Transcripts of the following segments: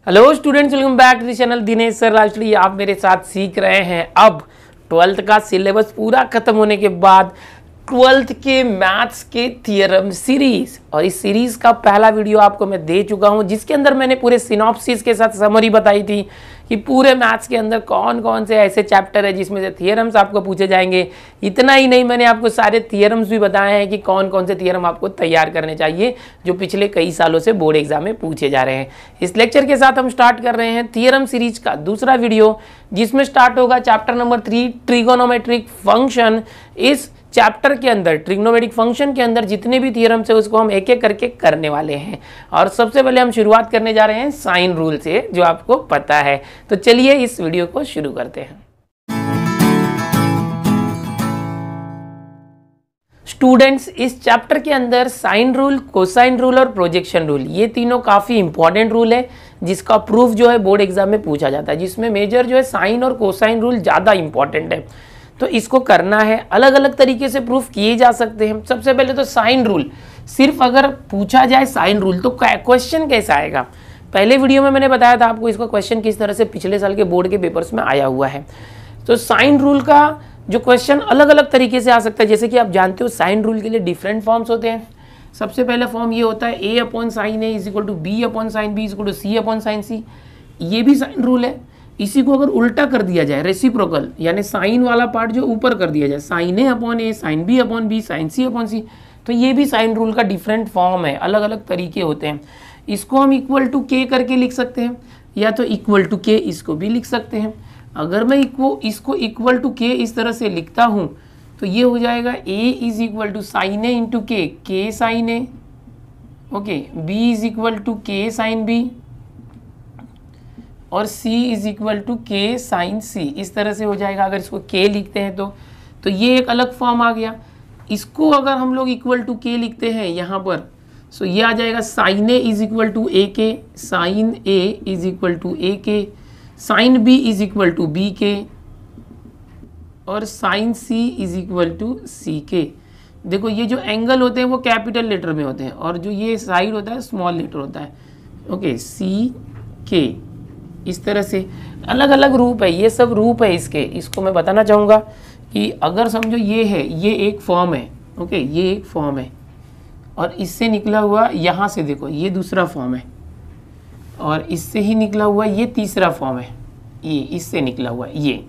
Hello students, welcome back to the channel. Dinesh sir lastly आप मेरे साथ सीख रहे हैं। अब 12th का सिलेबस पूरा खत्म होने के बाद 12th के मैथ्स के थियरम सीरीज, और इस सीरीज का पहला वीडियो आपको मैं दे चुका हूं, जिसके अंदर मैंने पूरे सिनॉप्सिस के साथ समरी बताई थी कि पूरे मैथ्स के अंदर कौन कौन से ऐसे चैप्टर है जिसमें से थियरम्स आपको पूछे जाएंगे। इतना ही नहीं, मैंने आपको सारे थियरम्स भी बताए हैं कि कौन कौन से थियरम आपको तैयार करने चाहिए जो पिछले कई सालों से बोर्ड एग्जाम में पूछे जा रहे हैं। इस लेक्चर के साथ हम स्टार्ट कर रहे हैं थियरम सीरीज का दूसरा वीडियो, जिसमें स्टार्ट होगा चैप्टर नंबर 3 ट्रिगोनोमेट्रिक फंक्शन। इस चैप्टर के अंदर ट्रिग्नोमेट्रिक फंक्शन के अंदर जितने भी थियरम्स है उसको हम एक एक करके करने वाले हैं। और सबसे पहले हम शुरुआत करने जा रहे हैं साइन रूल से, जो आपको पता है। तो चलिए इस वीडियो को शुरू करते हैं। स्टूडेंट्स, इस चैप्टर के अंदर साइन रूल, कोसाइन रूल और प्रोजेक्शन रूल, ये तीनों काफी इंपॉर्टेंट रूल है जिसका प्रूफ जो है बोर्ड एग्जाम में पूछा जाता है, जिसमें मेजर जो है साइन और कोसाइन रूल ज्यादा इंपॉर्टेंट है। तो इसको करना है, अलग अलग तरीके से प्रूफ किए जा सकते हैं। सबसे पहले तो साइन रूल, सिर्फ अगर पूछा जाए साइन रूल तो क्वेश्चन कैसा आएगा। पहले वीडियो में मैंने बताया था आपको इसका क्वेश्चन किस तरह से पिछले साल के बोर्ड के पेपर्स में आया हुआ है। तो साइन रूल का जो क्वेश्चन अलग अलग तरीके से आ सकता है। जैसे कि आप जानते हो साइन रूल के लिए डिफरेंट फॉर्म्स होते हैं। सबसे पहला फॉर्म ये होता है a upon sine A is equal to B upon sine B is equal to C upon sine C. ये भी साइन रूल है। इसी को अगर उल्टा कर दिया जाए, रेसिप्रोकल, यानी साइन वाला पार्ट जो ऊपर कर दिया जाए, sine A upon A, sine B upon B, sine C upon C, तो ये भी साइन रूल का डिफरेंट फॉर्म है। अलग अलग तरीके होते हैं। इसको हम इक्वल टू के करके लिख सकते हैं, या तो इक्वल टू के इसको भी लिख सकते हैं। अगर मैं इसको इक्वल टू के इस तरह से लिखता हूँ तो ये हो जाएगा a is equal to sine A into K sine A, okay, b is equal to K sine B, और c is equal to K sine C. इस तरह से हो जाएगा अगर इसको k लिखते हैं तो ये एक अलग फॉर्म आ गया। इसको अगर हम लोग इक्वल टू k लिखते हैं यहाँ पर, सो ये आ जाएगा sine a is equal to A K, sine a is equal to A K, sine b is equal to B K, और sine c is equal to C K. देखो ये जो एंगल होते हैं वो कैपिटल लेटर में होते हैं, और जो ये साइड होता है स्मॉल लेटर होता है, ओके, सी के। इस तरह से अलग अलग रूप है, ये सब रूप है इसके। इसको मैं बताना चाहूँगा कि अगर समझो ये है, ये एक फॉर्म है, ओके, ये एक फॉर्म है, और इससे निकला हुआ यहाँ से देखो ये दूसरा फॉर्म है, और इससे ही निकला हुआ ये तीसरा फॉर्म है, ये इससे निकला हुआ ये,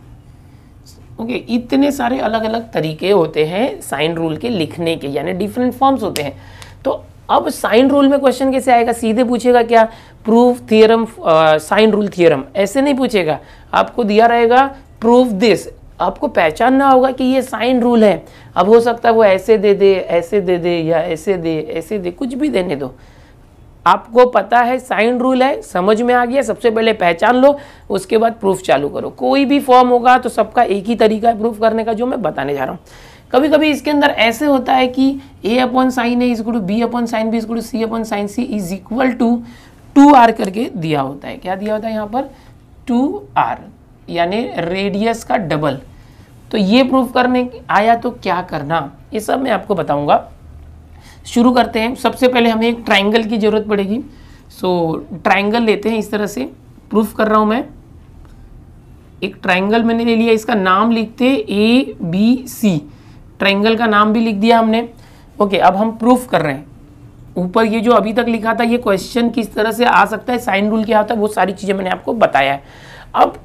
ओके। इतने सारे अलग अलग तरीके होते हैं साइन रूल के लिखने के, यानी डिफरेंट फॉर्म्स होते हैं। तो अब साइन रूल में क्वेश्चन कैसे आएगा? सीधे पूछेगा क्या, proof theorem sine rule theorem, ऐसे नहीं पूछेगा। आपको दिया रहेगा प्रूफ दिस, आपको पहचानना होगा कि ये साइन रूल है। अब हो सकता है वो ऐसे दे दे, ऐसे दे दे, या ऐसे दे, ऐसे दे, कुछ भी देने दो। आपको पता है साइन रूल है, समझ में आ गया, सबसे पहले पहचान लो, उसके बाद प्रूफ चालू करो। कोई भी फॉर्म होगा तो सबका एक ही तरीका है प्रूफ करने का, जो मैं बताने जा रहा हूँ। कभी कभी इसके अंदर ऐसे होता है कि a upon sine A is equal to B upon sine B is equal to C upon sine C is equal to 2r करके दिया होता है। क्या दिया होता है यहाँ पर? 2r, यानी रेडियस का डबल। तो ये प्रूफ करने आया तो क्या करना, ये सब मैं आपको बताऊंगा। शुरू करते हैं। सबसे पहले हमें एक ट्राइंगल की जरूरत पड़ेगी। सो ट्राइंगल लेते हैं, इस तरह से प्रूफ कर रहा हूँ मैं। एक ट्राइंगल मैंने ले लिया, इसका नाम लिखते ABC, ट्राइंगल का नाम भी लिख दिया हमने, ओके। अब हम प्रूफ कर रहे हैं। ऊपर ये जो अभी तक लिखा था, ये क्वेश्चन किस तरह से आ सकता है, साइन रूल क्या होता है, वो सारी चीजें मैंने आपको बताया है। अब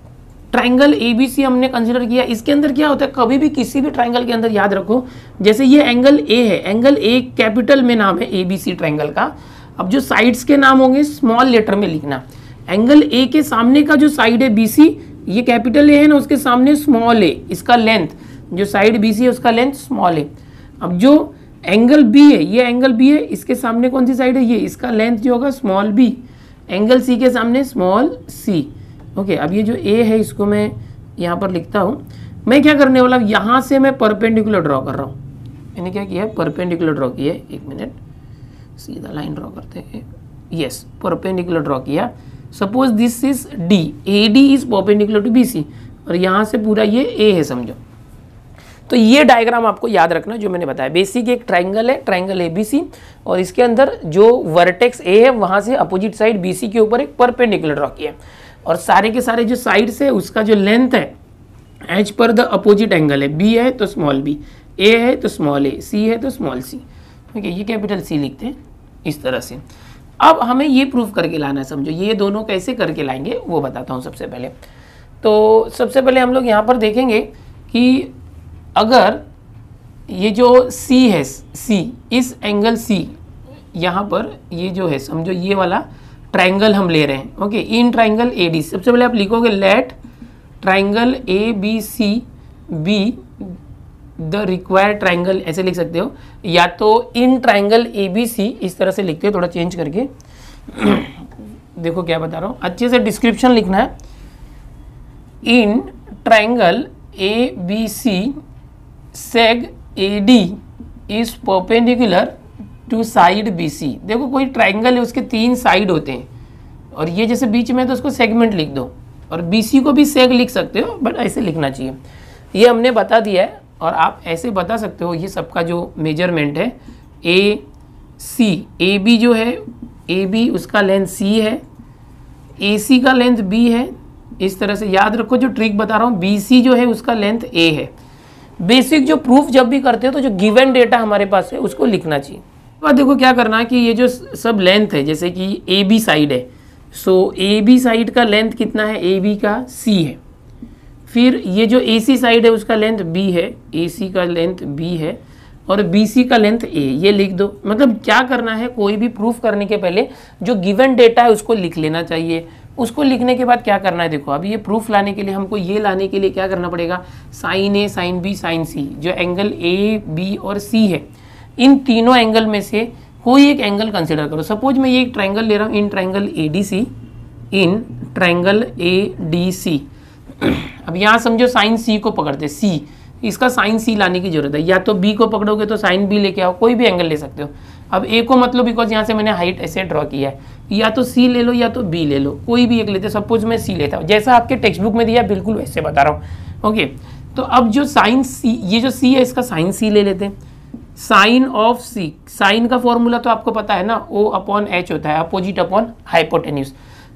ट्राइंगल ABC हमने कंसिडर किया। इसके अंदर क्या होता है, कभी भी किसी भी ट्राइंगल के अंदर याद रखो, जैसे ये एंगल A है, एंगल A कैपिटल में नाम है ABC ट्राइंगल का। अब जो साइड्स के नाम होंगे स्मॉल लेटर में लिखना। एंगल A के सामने का जो साइड है BC, ये कैपिटल A है ना, उसके सामने स्मॉल a, इसका लेंथ, जो साइड BC है उसका लेंथ स्मॉल a। अब जो एंगल B है, ये एंगल B है, इसके सामने कौन सी साइड है, ये, इसका लेंथ जो होगा स्मॉल b। एंगल C के सामने स्मॉल c, ओके। अब ये जो A है इसको मैं यहाँ पर लिखता हूँ। मैं क्या करने वाला, यहाँ से मैं परपेंडिकुलर ड्रॉ कर रहा हूँ। मैंने क्या किया, परपेंडिकुलर ड्रॉ किया। एक मिनट, सीधा लाइन ड्रॉ करते हैं। यस, परपेंडिकुलर ड्रॉ किया। Suppose this is D, AD is perpendicular to BC, और यहाँ से पूरा ये A है समझो। तो ये डायग्राम आपको याद रखना जो मैंने बताया। बेसिक एक ट्राइंगल है, ट्राइंगल ABC, और इसके अंदर जो वर्टेक्स A है वहाँ से अपोजिट साइड BC के ऊपर एक परपेंडिकुलर ड्रॉ किया, और सारे के सारे जो साइड्स है उसका जो लेंथ है as per the opposite angle है। B है तो स्मॉल b, A है तो स्मॉल a, C है तो स्मॉल c। ठीक है, ये कैपिटल C लिखते हैं इस तरह से। अब हमें ये प्रूफ करके लाना है, समझो ये दोनों कैसे करके लाएंगे वो बताता हूँ सबसे पहले। तो सबसे पहले हम लोग यहाँ पर देखेंगे कि अगर ये जो C है, C, इस एंगल C यहाँ पर ये जो है, समझो ये वाला ट्राइंगल हम ले रहे हैं। ओके, इन ट्राइंगल AD, सबसे पहले आप लिखोगे let triangle ABC B the required triangle, ऐसे लिख सकते हो, या तो इन ट्राइंगल ABC इस तरह से लिखते हो, थोड़ा चेंज करके। देखो क्या बता रहा हूँ, अच्छे से डिस्क्रिप्शन लिखना है। In triangle ABC seg AD is perpendicular to side BC। देखो कोई ट्राइंगल है, उसके 3 साइड होते हैं, और ये जैसे बीच में तो उसको सेगमेंट लिख दो, और BC को भी सेग लिख सकते हो, बट ऐसे लिखना चाहिए। ये हमने बता दिया है, और आप ऐसे बता सकते हो। ये सबका जो मेजरमेंट है AC, AB जो है AB उसका लेंथ C है, AC का लेंथ B है। इस तरह से याद रखो, जो ट्रिक बता रहा हूँ, BC जो है उसका लेंथ A है। बेसिक जो प्रूफ जब भी करते हो तो जो गिवन डेटा हमारे पास है उसको लिखना चाहिए। अब देखो क्या करना है कि ये जो सब लेंथ है, जैसे कि AB साइड है, सो AB साइड का लेंथ कितना है, AB का C है। फिर ये जो AC साइड है उसका लेंथ B है, AC का लेंथ B है, और BC का लेंथ A, ये लिख दो। मतलब क्या करना है, कोई भी प्रूफ करने के पहले जो गिवन डेटा है उसको लिख लेना चाहिए। उसको लिखने के बाद क्या करना है, देखो अभी ये प्रूफ लाने के लिए हमको ये लाने के लिए क्या करना पड़ेगा, sine A, sine B, sine C, जो एंगल A, B और C है, इन तीनों एंगल में से कोई एक एंगल कंसिडर करो। सपोज मैं ये एक ट्राइंगल ले रहा हूँ, in triangle ADC, in triangle ADC। अब यहाँ समझो साइन C को पकड़ते, C, इसका साइन C लाने की जरूरत है। या तो B को पकड़ोगे तो साइन B लेके आओ, कोई भी एंगल ले सकते हो। अब A को मतलब बिकॉज यहाँ से मैंने हाइट ऐसे ड्रॉ किया है, या तो C ले लो या तो B ले लो, कोई भी एक लेते। सपोज मैं C लेता हूँ, जैसा आपके टेक्स्ट बुक में दिया बिल्कुल वैसे बता रहा हूँ। ओके, तो अब जो साइन C, ये जो C है इसका साइन C ले लेते हैं। साइन ऑफ C, साइन का फॉर्मूला तो आपको पता है ना, O/H होता है, अपोजिट अपॉन हाइपोटेन्यूज।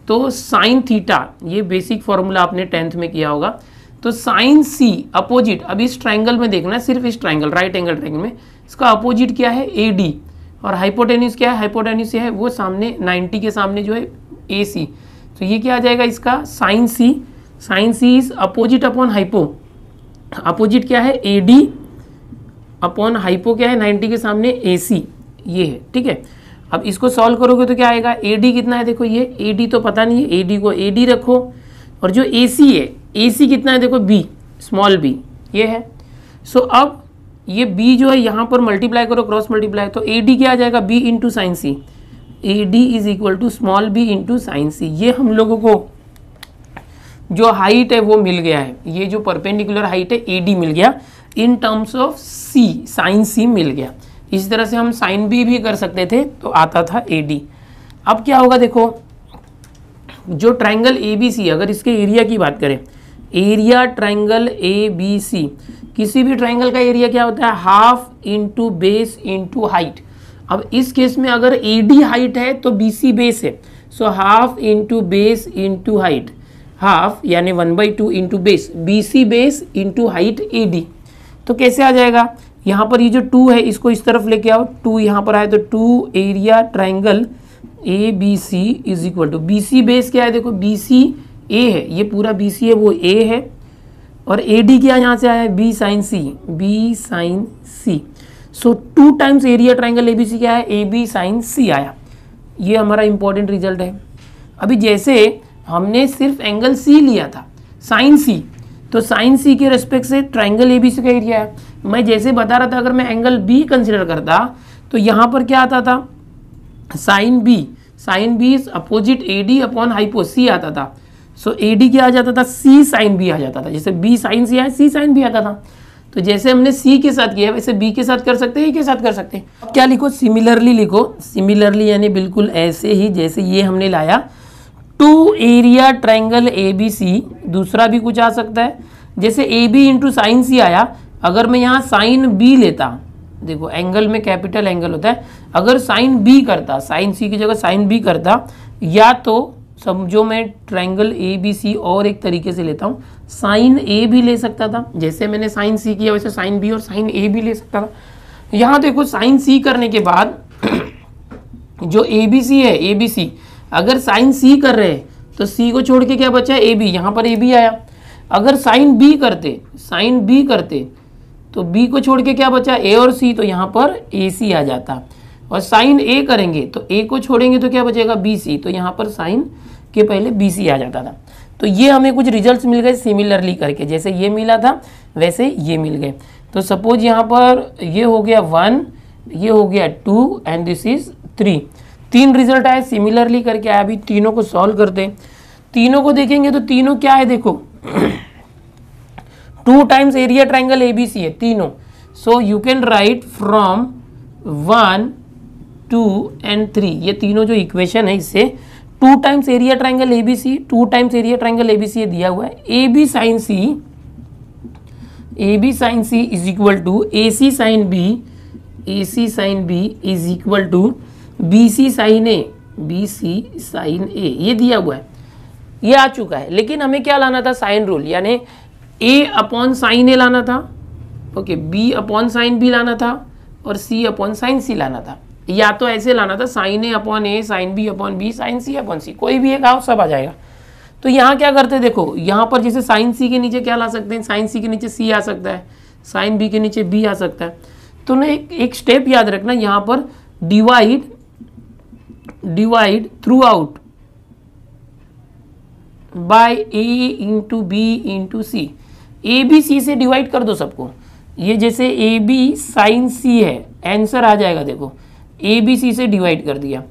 तो साइन थीटा, ये बेसिक फॉर्मूला आपने 10th में किया होगा। तो साइन C अपोजिट, अब इस ट्राइंगल में देखना है, सिर्फ इस ट्राइंगल, राइट एंगल ट्राइंगल में इसका अपोजिट क्या है, AD, और हाइपोटेन्यूज क्या है, हाइपोटेन्यूज है वो सामने 90 के सामने जो है AC। तो ये क्या आ जाएगा इसका sine C, sine C is opposite upon hypo, opposite क्या है AD अपॉन हाइपो क्या है 90 के सामने AC, ये है। ठीक है, अब इसको सॉल्व करोगे तो क्या आएगा, AD कितना है, देखो ये AD तो पता नहीं है, AD को AD रखो, और जो AC है, AC कितना है देखो B, स्मॉल b, ये है। सो अब ये B जो है यहाँ पर मल्टीप्लाई करो, क्रॉस मल्टीप्लाई, तो AD क्या आ जाएगा, B into sine C, AD is equal to small b into sine C। ये हम लोगों को जो हाइट है वो मिल गया है, ये जो परपेंडिकुलर हाइट है AD मिल गया in terms of C, sine C मिल गया। इस तरह से हम साइन B भी कर सकते थे, तो आता था AD। अब क्या होगा, देखो जो ट्राइंगल ABC, अगर इसके एरिया की बात करें, एरिया ट्राइंगल ABC, किसी भी ट्राइंगल का एरिया क्या होता है, half into base into height. अब इस केस में अगर AD हाइट है तो BC बेस है, so half into base into height, half यानी 1/2 into base, BC base into height AD। तो कैसे आ जाएगा, यहाँ पर ये जो 2 है इसको इस तरफ लेके आओ, 2 यहाँ पर आए तो 2 area triangle ABC is equal to, BC base क्या है, देखो BC A है, ये पूरा BC है वो A है, और AD क्या यहाँ से आया है, B sine C, B sine C। So 2 times area triangle ABC क्या है, AB साइन C आया। ये हमारा इंपॉर्टेंट रिजल्ट है। अभी जैसे हमने सिर्फ एंगल C लिया था, साइन C, तो साइन C के रेस्पेक्ट से ट्राइंगल ABC का एरिया है। मैं जैसे बता रहा था, अगर मैं एंगल B कंसिडर करता तो यहाँ पर क्या आता था, sine B, sine B is opposite AD upon hypo C आता था। सो AD क्या आ जाता था, C साइन B आ जाता था। जैसे B साइन C आया, C साइन B आता था। तो जैसे हमने C के साथ किया वैसे B के साथ कर सकते हैं, A के साथ कर सकते हैं। अब क्या लिखो, सिमिलरली लिखो, सिमिलरली यानी बिल्कुल ऐसे ही जैसे ये हमने लाया। 2 एरिया ट्राइंगल ABC, दूसरा भी कुछ आ सकता है, जैसे AB इंटू साइन C आया। अगर मैं यहाँ साइन बी लेता, देखो एंगल में कैपिटल एंगल होता है, अगर साइन बी करता, साइन सी की जगह साइन बी करता, या तो समझो मैं ट्रायंगल ए बी सी और एक तरीके से लेता हूँ, साइन ए भी ले सकता था, जैसे मैंने साइन सी किया वैसे साइन बी और साइन ए भी ले सकता था। यहाँ देखो साइन सी करने के बाद जो ए बी सी है, ए बी सी अगर साइन सी कर रहे हैं तो सी को छोड़ के क्या बचा, ए बी, यहाँ पर ए बी आया। अगर साइन बी करते तो बी को छोड़ के क्या बचा, ए और सी, तो यहाँ पर ए सी आ जाता। और साइन ए करेंगे तो ए को छोड़ेंगे तो क्या बचेगा, बी सी, तो यहाँ पर साइन के पहले बी सी आ जाता था। तो ये हमें कुछ रिजल्ट्स मिल गए सिमिलरली करके, जैसे ये मिला था वैसे ये मिल गए। तो सपोज यहाँ पर ये हो गया 1, ये हो गया 2 एंड दिस इज 3। 3 रिजल्ट आए सिमिलरली करके आया। अभी तीनों को सॉल्व करते हैं, तीनों को देखेंगे तो तीनों क्या है, देखो 2 टाइम्स एरिया ट्रायंगल एबीसी है तीनों। So you can write from 1, 2 and 3, ये तीनों जो इक्वेशन है इससे 2 times area triangle ABC, 2 times area triangle ABC ये दिया हुआ है। A B sine C is equal to A C sine B is equal to B C sine A, ये दिया हुआ है, ये आ चुका है। लेकिन हमें क्या लाना था, साइन रूल, यानी ए अपॉन साइन ए लाना था, okay, B upon sine B लाना था और सी अपॉन साइन सी लाना था। या तो ऐसे लाना था sine A upon A, sine B upon B, sine C upon C, कोई भी एक आओ सब आ जाएगा। तो यहाँ क्या करते हैं, देखो यहाँ पर जैसे साइन सी के नीचे क्या ला सकते हैं, साइन सी के नीचे सी आ सकता है, साइन बी के नीचे बी आ सकता है। तो ना एक स्टेप याद रखना, यहाँ पर divide throughout by A into B into C, A B C से डिवाइड कर दो सबको। ये जैसे ए बी साइन सी है, आंसर आ जाएगा, देखो ए बी सी से डिवाइड कर दिया।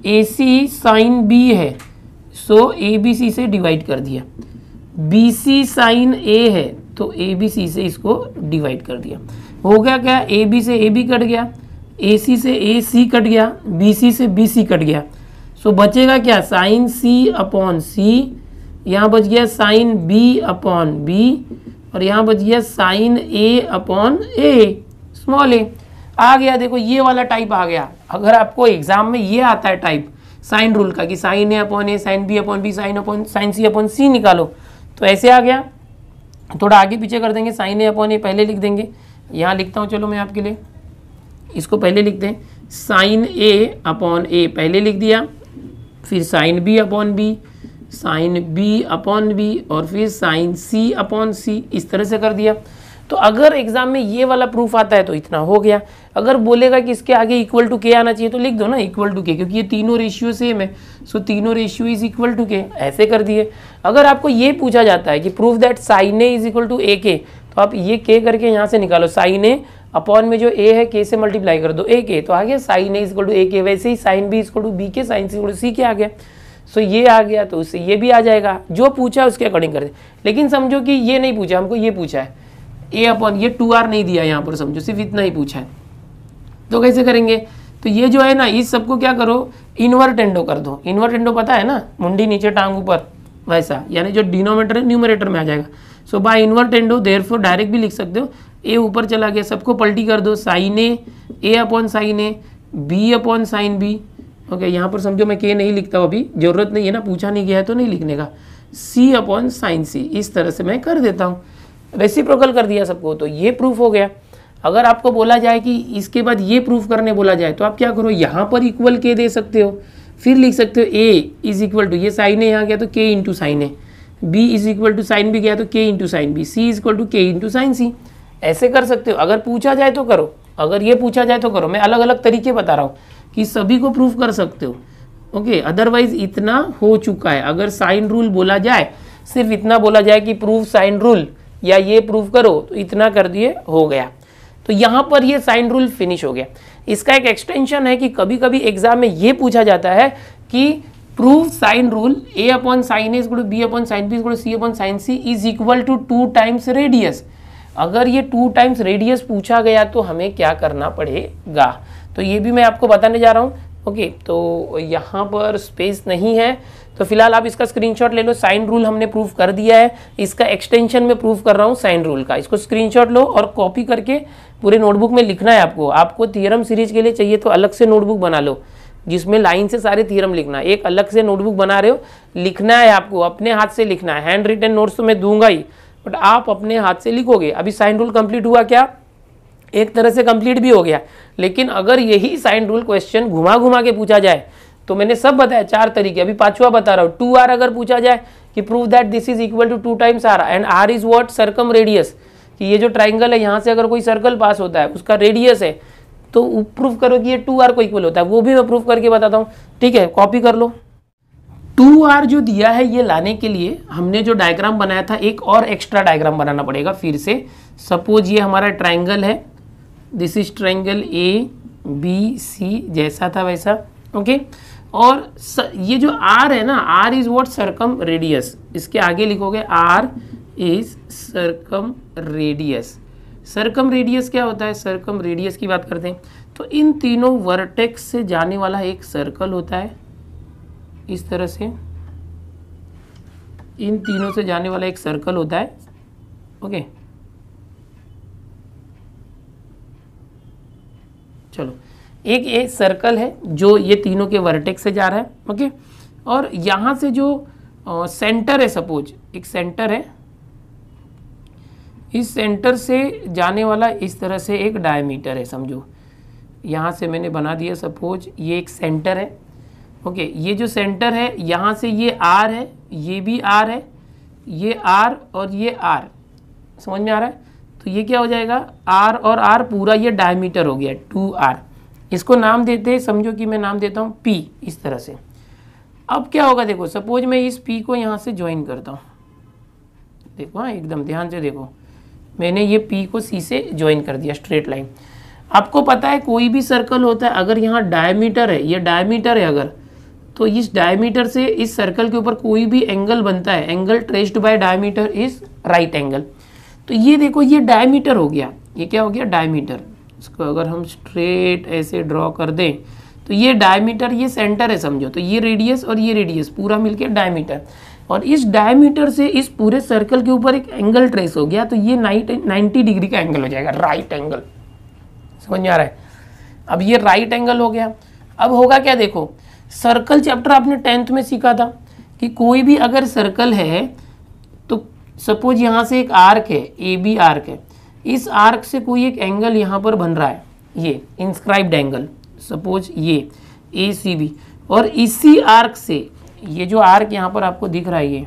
ए सी साइन बी है, सो ए बी सी से डिवाइड कर दिया। बी सी साइन ए है तो ए बी सी से इसको डिवाइड कर दिया। हो गया क्या, ए बी से ए बी कट गया, ए सी से ए सी कट गया, बी सी से बी सी कट गया। सो बचेगा क्या, साइन सी अपॉन सी, यहाँ बच गया साइन बी अपॉन बी, और यहाँ बच गया sine A upon A, small ए आ गया। देखो ये वाला टाइप आ गया। अगर आपको एग्जाम में ये आता है टाइप साइन रूल का कि sine A upon A, sine B upon B, sine C upon C निकालो, तो ऐसे आ गया। थोड़ा आगे पीछे कर देंगे, साइन ए अपॉन ए पहले लिख देंगे, यहाँ लिखता हूँ चलो मैं आपके लिए, इसको पहले लिख दें, साइन ए अपॉन ए पहले लिख दिया, फिर sine B upon B, sine B upon B, और फिर साइन सी अपॉन सी, इस तरह से कर दिया। तो अगर एग्जाम में ये वाला प्रूफ आता है तो इतना हो गया। अगर बोलेगा कि इसके आगे इक्वल टू के आना चाहिए तो लिख दो ना इक्वल टू के, क्योंकि ये तीनों रेशियो सेम है, सो तीनों रेशियो इज इक्वल टू के, ऐसे कर दिए। अगर आपको ये पूछा जाता है कि proof that sine A is equal to A K, तो आप ये के करके यहाँ से निकालो, साइन ए अपॉन में जो ए है के से मल्टीप्लाई कर दो ए के, तो आ गया sine A is equal to A K. वैसे ही sine B is equal to B K, sine C is equal to C K आ गया। सो ये आ गया तो उससे ये भी आ जाएगा, जो पूछा उसके अकॉर्डिंग कर दे। लेकिन समझो कि ये नहीं पूछा, हमको ये पूछा है ए अपॉन, ये 2r नहीं दिया यहाँ पर, समझो सिर्फ इतना ही पूछा है, तो कैसे करेंगे। तो ये जो है ना, इस सबको क्या करो, इन्वर्टेंडो कर दो। इन्वर्टेंडो पता है ना, मुंडी नीचे टांग ऊपर, वैसा, यानी जो डिनोमिनेटर है न्यूमरेटर में आ जाएगा। सो बाय इन्वर्टेंडो देयरफॉर डायरेक्ट भी लिख सकते हो, ए ऊपर चला गया, सबको पलटी कर दो, sine A upon sine A, B upon sine B, okay. यहाँ पर समझो मैं के नहीं लिखता हूँ, अभी जरूरत नहीं है ना, पूछा नहीं गया है तो नहीं लिखने का, सी अपॉन साइन सी, इस तरह से मैं कर देता हूँ, रेसिप्रोकल कर दिया सबको। तो ये प्रूफ हो गया। अगर आपको बोला जाए कि इसके बाद ये प्रूफ करने बोला जाए तो आप क्या करो, यहाँ पर इक्वल के दे सकते हो, फिर लिख सकते हो ए इज इक्वल टू, ये साइन ए यहाँ गया तो K into sine A, B is equal to sine B गया तो K into sine B, C is equal to K into sine C, ऐसे कर सकते हो। अगर पूछा जाए तो करो, अगर ये पूछा जाए तो करो। मैं अलग अलग तरीके बता रहा हूँ कि सभी को प्रूफ कर सकते हो, ओके। अदरवाइज इतना हो चुका है। अगर साइन रूल बोला जाए, सिर्फ इतना बोला जाए कि प्रूफ साइन रूल या ये प्रूफ करो, तो इतना कर दिए, हो गया। तो यहाँ पर ये साइन रूल फिनिश हो गया। इसका एक एक्सटेंशन है कि कभी कभी एग्जाम में ये पूछा जाता है कि proof sine rule A upon sine A is equal to B upon sine B is equal to C upon sine C is equal to 2 times radius. अगर ये 2 टाइम्स रेडियस पूछा गया तो हमें क्या करना पड़ेगा, तो ये भी मैं आपको बताने जा रहा हूँ, ओके। तो यहाँ पर स्पेस नहीं है, तो फिलहाल आप इसका स्क्रीनशॉट ले लो। साइन रूल हमने प्रूफ कर दिया है, इसका एक्सटेंशन में प्रूफ कर रहा हूँ साइन रूल का। इसको स्क्रीनशॉट लो और कॉपी करके पूरे नोटबुक में लिखना है आपको। आपको थ्योरम सीरीज के लिए चाहिए तो अलग से नोटबुक बना लो जिसमें लाइन से सारे थ्योरम लिखना है। एक अलग से नोटबुक बना रहे हो, लिखना है आपको, अपने हाथ से लिखना है। हैंड रिटन नोट्स तो मैं दूंगा ही, बट आप अपने हाथ से लिखोगे। अभी साइन रूल कंप्लीट हुआ क्या? एक तरह से कंप्लीट भी हो गया। लेकिन अगर यही साइन रूल क्वेश्चन घुमा घुमा के पूछा जाए तो मैंने सब बताया 4 तरीके, अभी 5वां बता रहा हूँ। 2r अगर पूछा जाए कि prove that this is equal to 2 times r and r is what circumradius, कि ये जो ट्राइंगल है यहाँ से अगर कोई सर्कल पास होता है उसका रेडियस है, तो प्रूफ करो कि ये 2r को इक्वल होता है। वो भी मैं प्रूफ करके बताता हूँ, ठीक है? कॉपी कर लो। 2r जो दिया है ये लाने के लिए हमने जो डायग्राम बनाया था, एक और एक्स्ट्रा डायग्राम बनाना पड़ेगा फिर से। सपोज ये हमारा ट्राइंगल है, दिस इज ट्राइंगल ABC, जैसा था वैसा, ओके। और ये जो r है ना, r is what circum radius, इसके आगे लिखोगे r is circum radius. Circum radius क्या होता है? सर्कम रेडियस की बात करते हैं तो इन तीनों वर्टेक्स से जाने वाला एक सर्कल होता है, इस तरह से इन तीनों से जाने वाला एक सर्कल होता है, ओके। चलो, एक सर्कल है जो ये तीनों के वर्टेक्स से जा रहा है, ओके। और यहाँ से जो सेंटर है, सपोज एक सेंटर है, इस सेंटर से जाने वाला इस तरह से एक डायमीटर है, समझो। यहाँ से मैंने बना दिया, सपोज ये एक सेंटर है, ओके। ये जो सेंटर है यहाँ से ये r है, ये भी r है, ये r और ये r, समझ में आ रहा है? तो ये क्या हो जाएगा? r और r पूरा ये डायमीटर हो गया 2r। इसको नाम देते हैं, समझो कि मैं नाम देता हूँ p, इस तरह से। अब क्या होगा देखो, सपोज मैं इस p को यहाँ से ज्वाइन करता हूँ, देखो हाँ, एकदम ध्यान से देखो, मैंने ये p को c से ज्वाइन कर दिया, स्ट्रेट लाइन। आपको पता है कोई भी सर्कल होता है, अगर यहाँ डायमीटर है, ये डायमीटर है अगर, तो इस डायमीटर से इस सर्कल के ऊपर कोई भी एंगल बनता है, angle traced by diameter is right angle. तो ये देखो, ये डायमीटर हो गया, ये क्या हो गया? डायमीटर। इसको अगर हम स्ट्रेट ऐसे ड्रॉ कर दें तो ये डायमीटर, ये सेंटर है समझो, तो ये रेडियस और ये रेडियस पूरा मिलके डायमीटर। और इस डायमीटर से इस पूरे सर्कल के ऊपर एक एंगल ट्रेस हो गया, तो ये 90 डिग्री का एंगल हो जाएगा, राइट एंगल। समझ में आ रहा है? अब ये राइट एंगल हो गया। अब होगा क्या देखो, सर्कल चैप्टर आपने 10th में सीखा था कि कोई भी अगर सर्कल है तो सपोज यहाँ से एक आर्क है, AB आर्क है, इस आर्क से कोई एक एंगल यहाँ पर बन रहा है, ये इंस्क्राइब्ड एंगल, सपोज ये ACB। और इसी आर्क से, ये जो आर्क यहाँ पर आपको दिख रहा है,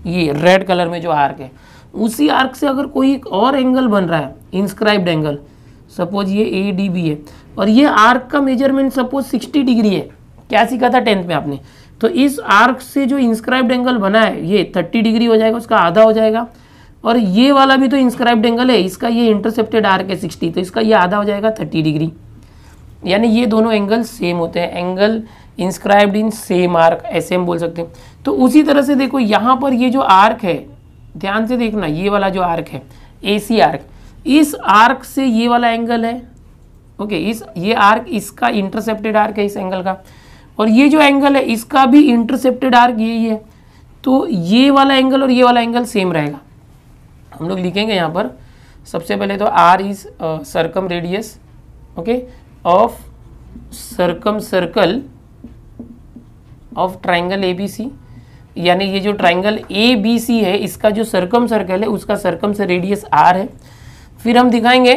ये रेड कलर में जो आर्क है, उसी आर्क से अगर कोई एक और एंगल बन रहा है, इंस्क्राइब्ड एंगल, सपोज ये ADB है, और ये आर्क का मेजरमेंट सपोज 60 डिग्री है। क्या सीखा था 10th में आपने? तो इस आर्क से जो इंस्क्राइब्ड एंगल बना है ये 30 डिग्री हो जाएगा, उसका आधा हो जाएगा। और ये वाला भी तो इंस्क्राइब्ड एंगल है, इसका ये इंटरसेप्टेड आर्क है 60, तो इसका ये आधा हो जाएगा 30 डिग्री। यानी ये दोनों एंगल सेम होते हैं, angle inscribed in same arc, ऐसे हम बोल सकते हैं। तो उसी तरह से देखो यहाँ पर ये जो आर्क है, ध्यान से देखना, ये वाला जो आर्क है AC आर्क, इस आर्क से ये वाला एंगल है, ओके। ये आर्क इसका इंटरसेप्टेड आर्क है इस एंगल का, और ये जो एंगल है इसका भी इंटरसेप्टेड आर्क यही है। तो ये वाला एंगल और ये वाला एंगल सेम रहेगा। हम लोग लिखेंगे यहाँ पर सबसे पहले तो R is circum radius, okay, of circum circle of triangle ABC। यानी ये जो ट्राइंगल ABC है इसका जो सर्कम सर्कल है उसका सर्कम से रेडियस R है। फिर हम दिखाएंगे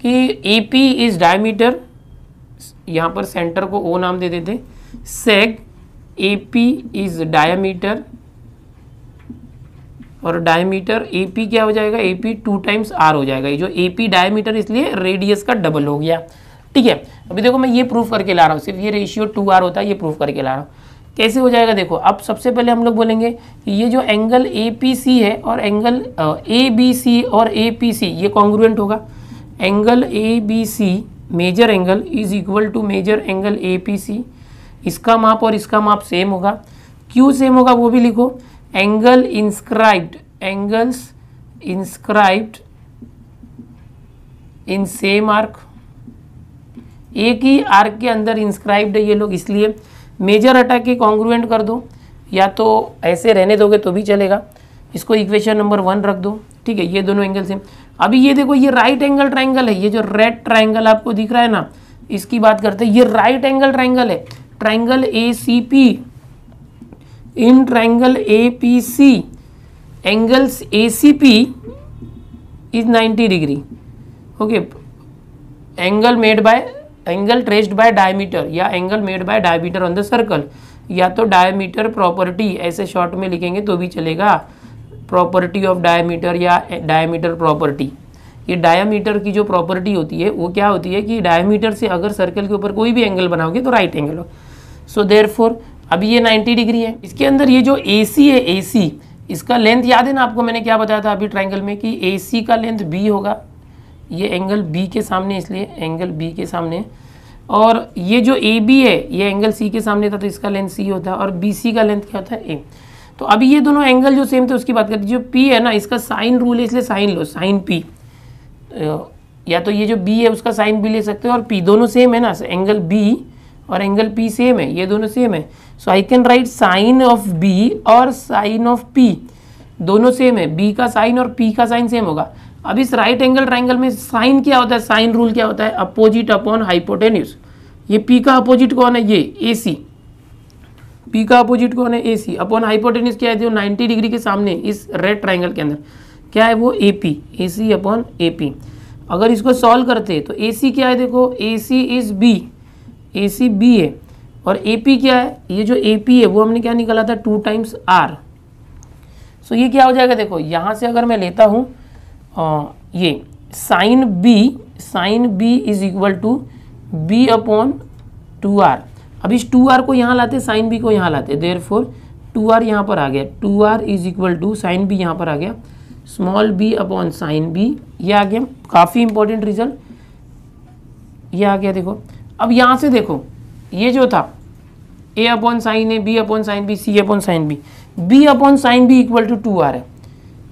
कि AP इज डायमीटर, यहाँ पर सेंटर को O नाम दे देते, सेग AP इज डायमीटर, और डायमीटर AP क्या हो जाएगा? AP 2 टाइम्स R हो जाएगा। ये जो AP डायमीटर इसलिए रेडियस का डबल हो गया, ठीक है। अभी देखो मैं ये प्रूफ करके ला रहा हूँ, सिर्फ ये रेशियो 2R होता है, ये प्रूफ करके ला रहा हूँ। कैसे हो जाएगा देखो, अब सबसे पहले हम लोग बोलेंगे कि ये जो एंगल APC है और एंगल ABC और APC ये कॉन्ग्रुएंट होगा। Angle ABC major angle is equal to major angle APC, इसका माप और इसका माप सेम होगा। क्यों सेम होगा वो भी लिखो। Angle inscribed, angles inscribed in same arc, एक ही आर्क के अंदर इंस्क्राइब्ड है ये लोग, इसलिए मेजर हटा के कॉन्ग्रुएंट कर दो, या तो ऐसे रहने दोगे तो भी चलेगा। इसको इक्वेशन नंबर 1 रख दो, ठीक है। ये दोनों एंगल सेम। अभी ये देखो, ये राइट एंगल ट्राइंगल है, ये जो रेड ट्राइंगल आपको दिख रहा है ना, इसकी बात करते हैं। ये राइट एंगल ट्राइंगल है, triangle ACP। In triangle APC angles ACP is 90 degree, okay. Angle traced by diameter या angle made by diameter on the circle, या तो डायमीटर प्रॉपर्टी ऐसे शॉर्ट में लिखेंगे तो भी चलेगा, प्रॉपर्टी ऑफ डायमीटर या डायमीटर प्रॉपर्टी। ये डायमीटर की जो प्रॉपर्टी होती है वो क्या होती है कि डायमीटर से अगर सर्कल के ऊपर कोई भी एंगल बनाओगे तो राइट एंगल हो। सो देयरफॉर अभी ये 90 डिग्री है। इसके अंदर ये जो AC है, AC इसका लेंथ याद है ना आपको, मैंने क्या बताया था अभी ट्राइंगल में कि AC का लेंथ B होगा, ये एंगल B के सामने, इसलिए एंगल B के सामने। और ये जो AB है ये एंगल C के सामने था तो इसका लेंथ C होता है, और BC का लेंथ क्या होता है A। तो अभी ये दोनों एंगल जो सेम थे उसकी बात करते हैं। जो P है ना, इसका साइन रूल है, इसलिए साइन लो, साइन P, या तो ये जो B है उसका साइन भी ले सकते हो, और P दोनों सेम है ना, एंगल B और एंगल P सेम है, ये दोनों सेम है। So I can write sine of B और साइन ऑफ P दोनों सेम है, B का साइन और P का साइन सेम होगा। अब इस राइट एंगल ट्राइंगल में साइन क्या होता है, साइन रूल क्या होता है, अपोजिट अपॉन हाइपोटेन्यूज। ये P का अपोजिट कौन है, ये AC। P का अपोजिट कौन है, AC, अपॉन हाइपोटेन्यूज क्या है, जो 90 डिग्री के सामने इस रेड ट्राइंगल के अंदर क्या है, वो AP, AC अपॉन AP। अगर इसको सॉल्व करते हैं तो AC क्या है, देखो AC is B, AC B है, और AP क्या है, ये जो AP है वो हमने क्या निकाला था 2 टाइम्स R। सो ये क्या हो जाएगा, देखो यहाँ से अगर मैं लेता हूँ ये sine B is equal to B upon 2R। अब इस 2R को यहाँ लाते, साइन B को यहाँ लाते, देयरफॉर 2R यहाँ पर आ गया, 2R is equal to sine B यहाँ पर आ गया, small b upon sine B, ये आ गया। काफ़ी इंपॉर्टेंट रिजल्ट ये आ गया। देखो अब यहाँ से देखो, ये जो था A upon sine A, B upon sine B, C upon sine B, B upon sine B equal to 2R है।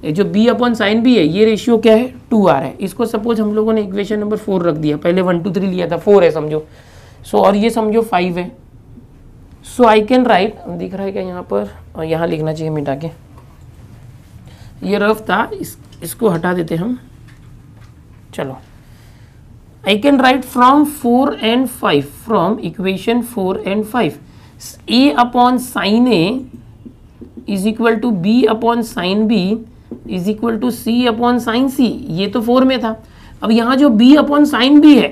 ये जो B अपॉन साइन B है ये रेशियो क्या है, 2R है। इसको सपोज हम लोगों ने इक्वेशन नंबर 4 रख दिया, पहले 1 2 3 लिया था, 4 है समझो। सो और ये समझो 5 है। सो आई कैन राइट, दिख रहा है क्या यहाँ पर, और यहाँ लिखना चाहिए मिटा के, ये रफ था, इसको हटा देते हम। चलो, I can write from 4 and 5, from equation 4 and 5, A upon sin A is equal to B upon sin B is equal to C upon sin C। ये तो 4 में था। अब यहाँ जो B upon sin B है,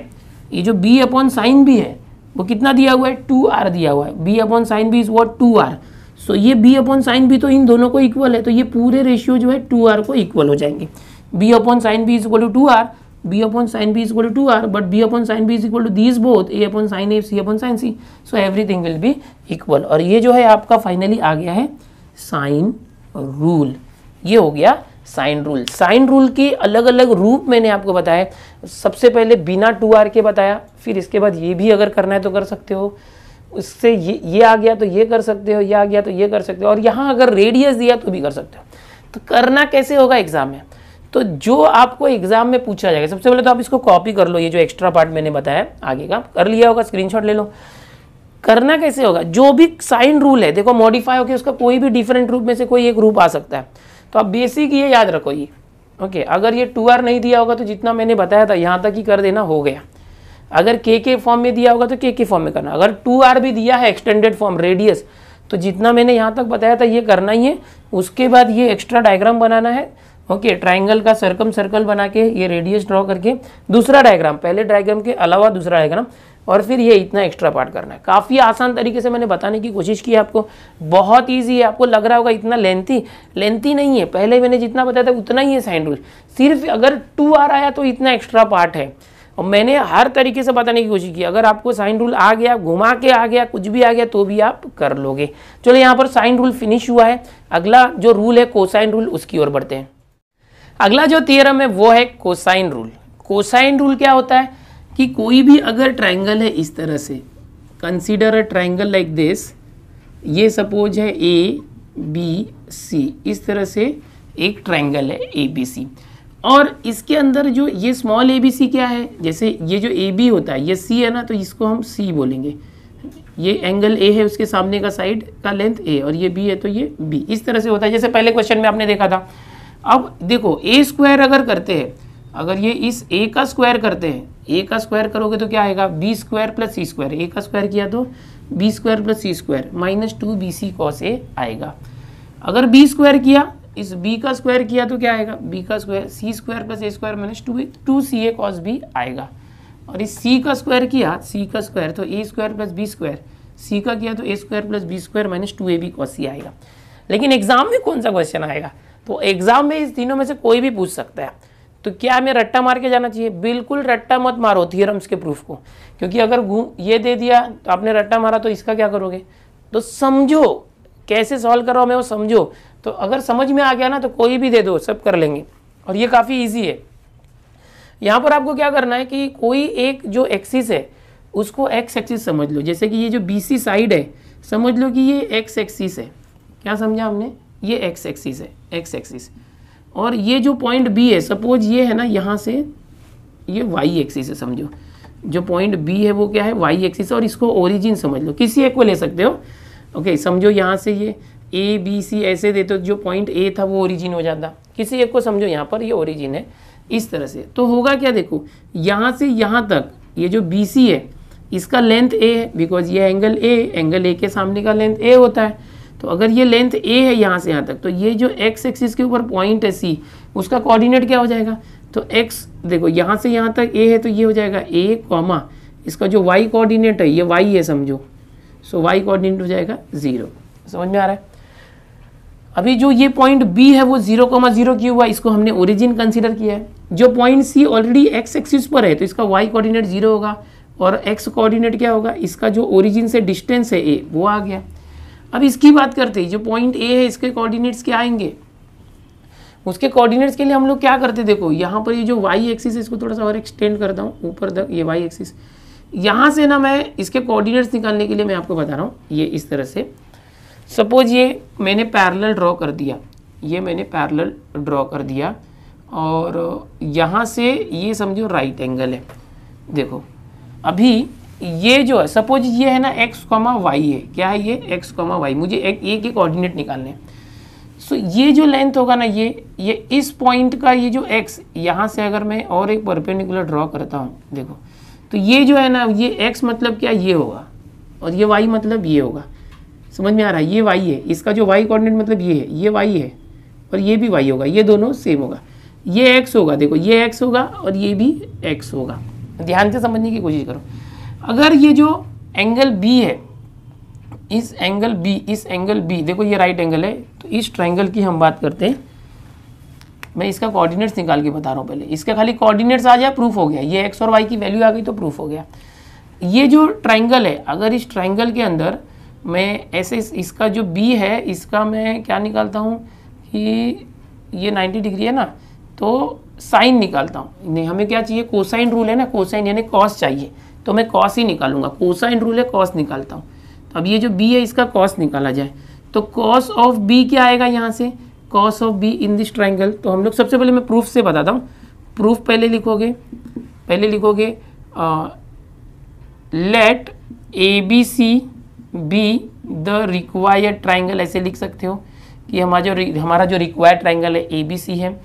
ये जो B upon sin B है वो कितना दिया हुआ है, 2R दिया हुआ है। B upon sin B is what, 2R। सो ये B upon sin B तो इन दोनों को इक्वल है, तो ये पूरे रेशियो जो है 2R को इक्वल हो जाएंगे। B upon sin B is equal to 2R, B upon sin B is equal to 2R, but B upon sin B is equal to these both, A upon sin A, C upon sin C, so everything will be equal। और ये जो है आपका finally आ गया है sine rule. ये हो गया साइन रूल। साइन रूल के अलग अलग रूप मैंने आपको बताया। सबसे पहले बिना 2R के बताया, फिर इसके बाद ये भी अगर करना है तो कर सकते हो, उससे ये आ गया तो ये कर सकते हो, ये आ गया तो ये कर सकते हो, और यहाँ अगर रेडियस दिया तो भी कर सकते हो। तो करना कैसे होगा एग्जाम में, तो जो आपको एग्जाम में पूछा जाएगा, सबसे पहले तो आप इसको कॉपी कर लो, ये जो एक्स्ट्रा पार्ट मैंने बताया आगे का कर लिया होगा, स्क्रीनशॉट ले लो। करना कैसे होगा, जो भी साइन रूल है देखो मॉडिफाई होकर उसका कोई भी डिफरेंट रूप में से कोई एक रूप आ सकता है, तो आप बेसिक ये याद रखो ये, ओके। अगर ये 2R नहीं दिया होगा तो जितना मैंने बताया था यहाँ तक ही कर देना, हो गया। अगर के फॉर्म में दिया होगा तो के फॉर्म में करना। अगर 2R भी दिया है एक्सटेंडेड फॉर्म रेडियस, तो जितना मैंने यहाँ तक बताया था ये करना ही है। उसके बाद ये एक्स्ट्रा डायग्राम बनाना है, ओके। ट्राइंगल का सर्कल बना के ये रेडियस ड्रॉ करके दूसरा डायग्राम, पहले डायग्राम के अलावा दूसरा डायग्राम, और फिर ये इतना एक्स्ट्रा पार्ट करना है। काफ़ी आसान तरीके से मैंने बताने की कोशिश की है आपको, बहुत ईजी है। आपको लग रहा होगा इतना लेंथी नहीं है, पहले मैंने जितना बताया था उतना ही है साइन रूल। सिर्फ अगर 2R आया तो इतना एक्स्ट्रा पार्ट है, और मैंने हर तरीके से बताने की कोशिश की। अगर आपको साइन रूल आ गया, घुमा के आ गया, कुछ भी आ गया तो भी आप कर लोगे। चलो यहाँ पर साइन रूल फिनिश हुआ है। अगला जो रूल है कोसाइन रूल, उसकी ओर बढ़ते हैं। अगला जो थियरम है वो है कोसाइन रूल। कोसाइन रूल क्या होता है कि कोई भी अगर ट्राइंगल है इस तरह से, consider a triangle like this, ये सपोज है ABC, इस तरह से एक ट्राइंगल है ABC, और इसके अंदर जो ये स्मॉल ABC क्या है, जैसे ये जो AB होता है ये C है ना, तो इसको हम C बोलेंगे, ये एंगल ए है, उसके सामने का साइड का लेंथ ए, और ये बी है तो ये बी। इस तरह से होता है, जैसे पहले क्वेश्चन में आपने देखा था। अब देखो ए स्क्वायर अगर करते हैं, अगर ये इस ए का स्क्वायर करते हैं, ए का स्क्वायर करोगे तो क्या आएगा, B square plus C square. ए का स्क्वायर किया तो B square plus C square minus 2bc cos ए आएगा। अगर बी स्क्वायर किया, इस बी का स्क्वायर किया तो क्या आएगा, बी का square C square plus A square minus 2ca cos B आएगा। और इस सी का स्क्वायर किया, सी का स्क्वायर तो A square plus B square, C का किया तो A square plus B square minus 2ab cos C आएगा। लेकिन एग्जाम में कौन सा क्वेश्चन आएगा, तो एग्जाम में इस तीनों में से कोई भी पूछ सकता है। तो क्या हमें रट्टा मार के जाना चाहिए, बिल्कुल रट्टा मत मारो थियरम्स के प्रूफ को, क्योंकि अगर ये दे दिया तो आपने रट्टा मारा तो इसका क्या करोगे, तो समझो कैसे सॉल्व करो हमें वो समझो। तो अगर समझ में आ गया ना तो कोई भी दे दो, सब कर लेंगे, और ये काफ़ी ईजी है। यहाँ पर आपको क्या करना है कि कोई एक जो एक्सिस है उसको एक्स एक्सिस समझ लो, जैसे कि ये जो BC साइड है समझ लो कि ये एक्स एक्सिस है, क्या समझा हमने, ये एक्स एक्सिस है, एक्स एक्सिस। और ये जो पॉइंट बी है, सपोज ये है ना, यहाँ से ये वाई एक्सिस है, समझो जो पॉइंट बी है वो क्या है, वाई एक्सिस है, और इसको ओरिजिन समझ लो, किसी एक को ले सकते हो। ओके, समझो यहाँ से ये ABC ऐसे देते हो, जो पॉइंट ए था वो ओरिजिन हो जाता, किसी एक को समझो यहाँ पर ये ओरिजिन है, इस तरह से। तो होगा क्या, देखो यहाँ से यहाँ तक ये जो BC है इसका लेंथ ए है, बिकॉज ये एंगल ए के सामने का लेंथ ए होता है। तो अगर ये लेंथ ए है यहाँ से यहाँ तक, तो ये जो एक्स एक्सिस के ऊपर पॉइंट है C, उसका कोऑर्डिनेट क्या हो जाएगा, तो एक्स देखो यहाँ से यहाँ तक ए है तो ये हो जाएगा ए कॉमा, इसका जो वाई कोऑर्डिनेट है ये वाई है समझो, सो वाई कोऑर्डिनेट हो जाएगा 0। समझ में आ रहा है। अभी जो ये पॉइंट बी है वो 0,0 क्यों हुआ, इसको हमने ओरिजिन कंसीडर किया है। जो point C already X axis पर है तो इसका वाई कोऑर्डिनेट 0 होगा, और एक्स कोऑर्डिनेट क्या होगा, इसका जो ओरिजिन से डिस्टेंस है ए वो आ गया। अब इसकी बात करते हैं, जो पॉइंट ए है इसके कोऑर्डिनेट्स क्या आएंगे, उसके कोऑर्डिनेट्स के लिए हम लोग क्या करते हैं, देखो यहाँ पर ये जो वाई एक्सिस है इसको थोड़ा सा और एक्सटेंड करता हूँ ऊपर तक, ये वाई एक्सिस, यहाँ से ना मैं इसके कोऑर्डिनेट्स निकालने के लिए मैं आपको बता रहा हूँ, ये इस तरह से। सपोज ये मैंने पैरेलल ड्रॉ कर दिया, ये मैंने पैरेलल ड्रॉ कर दिया, और यहाँ से ये समझो राइट एंगल है। देखो अभी ये जो है, सपोज ये है ना x, y है, क्या है ये x, y, मुझे एक के कोऑर्डिनेट निकालने हैं। सो ये जो लेंथ होगा ना, ये इस पॉइंट का ये जो x, यहाँ से अगर मैं और एक परपेंडिकुलर ड्रॉ करता हूँ, देखो तो ये जो है ना, ये x मतलब क्या ये होगा, और ये y मतलब ये होगा। समझ में आ रहा है, ये y है, इसका जो y कोऑर्डिनेट मतलब ये है, ये y है, और ये भी y होगा, ये दोनों सेम होगा। ये x होगा, देखो ये x होगा और ये भी x होगा। ध्यान से समझने की कोशिश करो। अगर ये जो एंगल B है, इस एंगल B देखो ये राइट एंगल है, तो इस ट्रायंगल की हम बात करते हैं। मैं इसका कोऑर्डिनेट्स निकाल के बता रहा हूँ, पहले इसका खाली कोऑर्डिनेट्स आ जाए प्रूफ हो गया, ये x और y की वैल्यू आ गई तो प्रूफ हो गया। ये जो ट्रायंगल है, अगर इस ट्रायंगल के अंदर मैं ऐसे इसका जो B है इसका मैं क्या निकालता हूँ कि ये 90 डिग्री है ना, तो साइन निकालता हूँ। नहीं, हमें क्या चाहिए, कोसाइन रूल है ना, कोसाइन यानी कॉस चाहिए, तो मैं कॉस ही निकालूंगा, कोसाइन रूल है कॉस निकालता हूँ। तो अब ये जो B है इसका कॉस निकाला जाए, तो कॉस ऑफ B क्या आएगा यहाँ से, cos of B in this triangle. तो हम लोग सबसे पहले मैं प्रूफ से बताता हूँ। प्रूफ पहले लिखोगे let ABC B the required triangle, ऐसे लिख सकते हो कि हमारा जो रिक्वायर्ड ट्रायंगल है ABC है।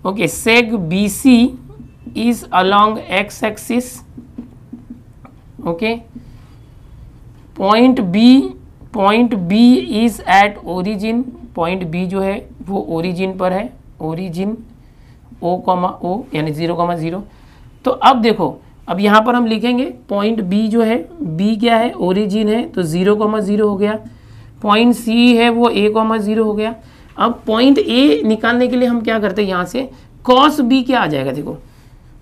Okay, seg BC is along x axis. Okay, point B is at origin, point B जो है वो ओरिजिन पर है, ओरिजिन O, यानी 0,0। तो अब देखो, अब यहाँ पर हम लिखेंगे पॉइंट B जो है, B क्या है, ओरिजिन है, तो 0,0 हो गया। पॉइंट C है वो A,0 हो गया। अब पॉइंट A निकालने के लिए हम क्या करते हैं, यहाँ से cos B क्या आ जाएगा, देखो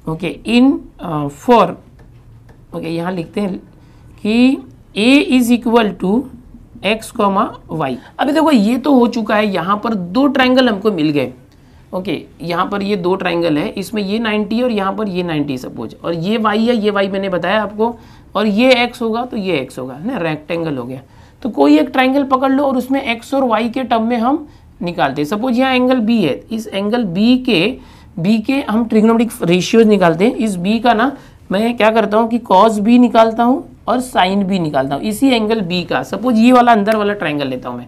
ओके, इन फॉर, ओके यहाँ लिखते हैं कि A is equal to x, y। अभी देखो ये तो हो चुका है, यहाँ पर दो ट्रायंगल हमको मिल गए। ओके, यहाँ पर ये दो ट्रायंगल है, इसमें ये 90 और यहाँ पर ये 90 सपोज, और ये y है, ये y मैंने बताया आपको, और ये x होगा तो ये x होगा ना, रेक्टेंगल हो गया। तो कोई एक ट्रायंगल पकड़ लो और उसमें x और y के टर्म में हम निकालते हैं। सपोज यहाँ एंगल B है, इस एंगल B के हम ट्रिग्नोमेट्रिक रेशियोज निकालते हैं। इस B का ना मैं क्या करता हूँ कि cos B निकालता हूँ, और साइन बी निकालता हूँ इसी एंगल बी का। सपोज ये वाला अंदर वाला ट्रायंगल लेता हूँ मैं,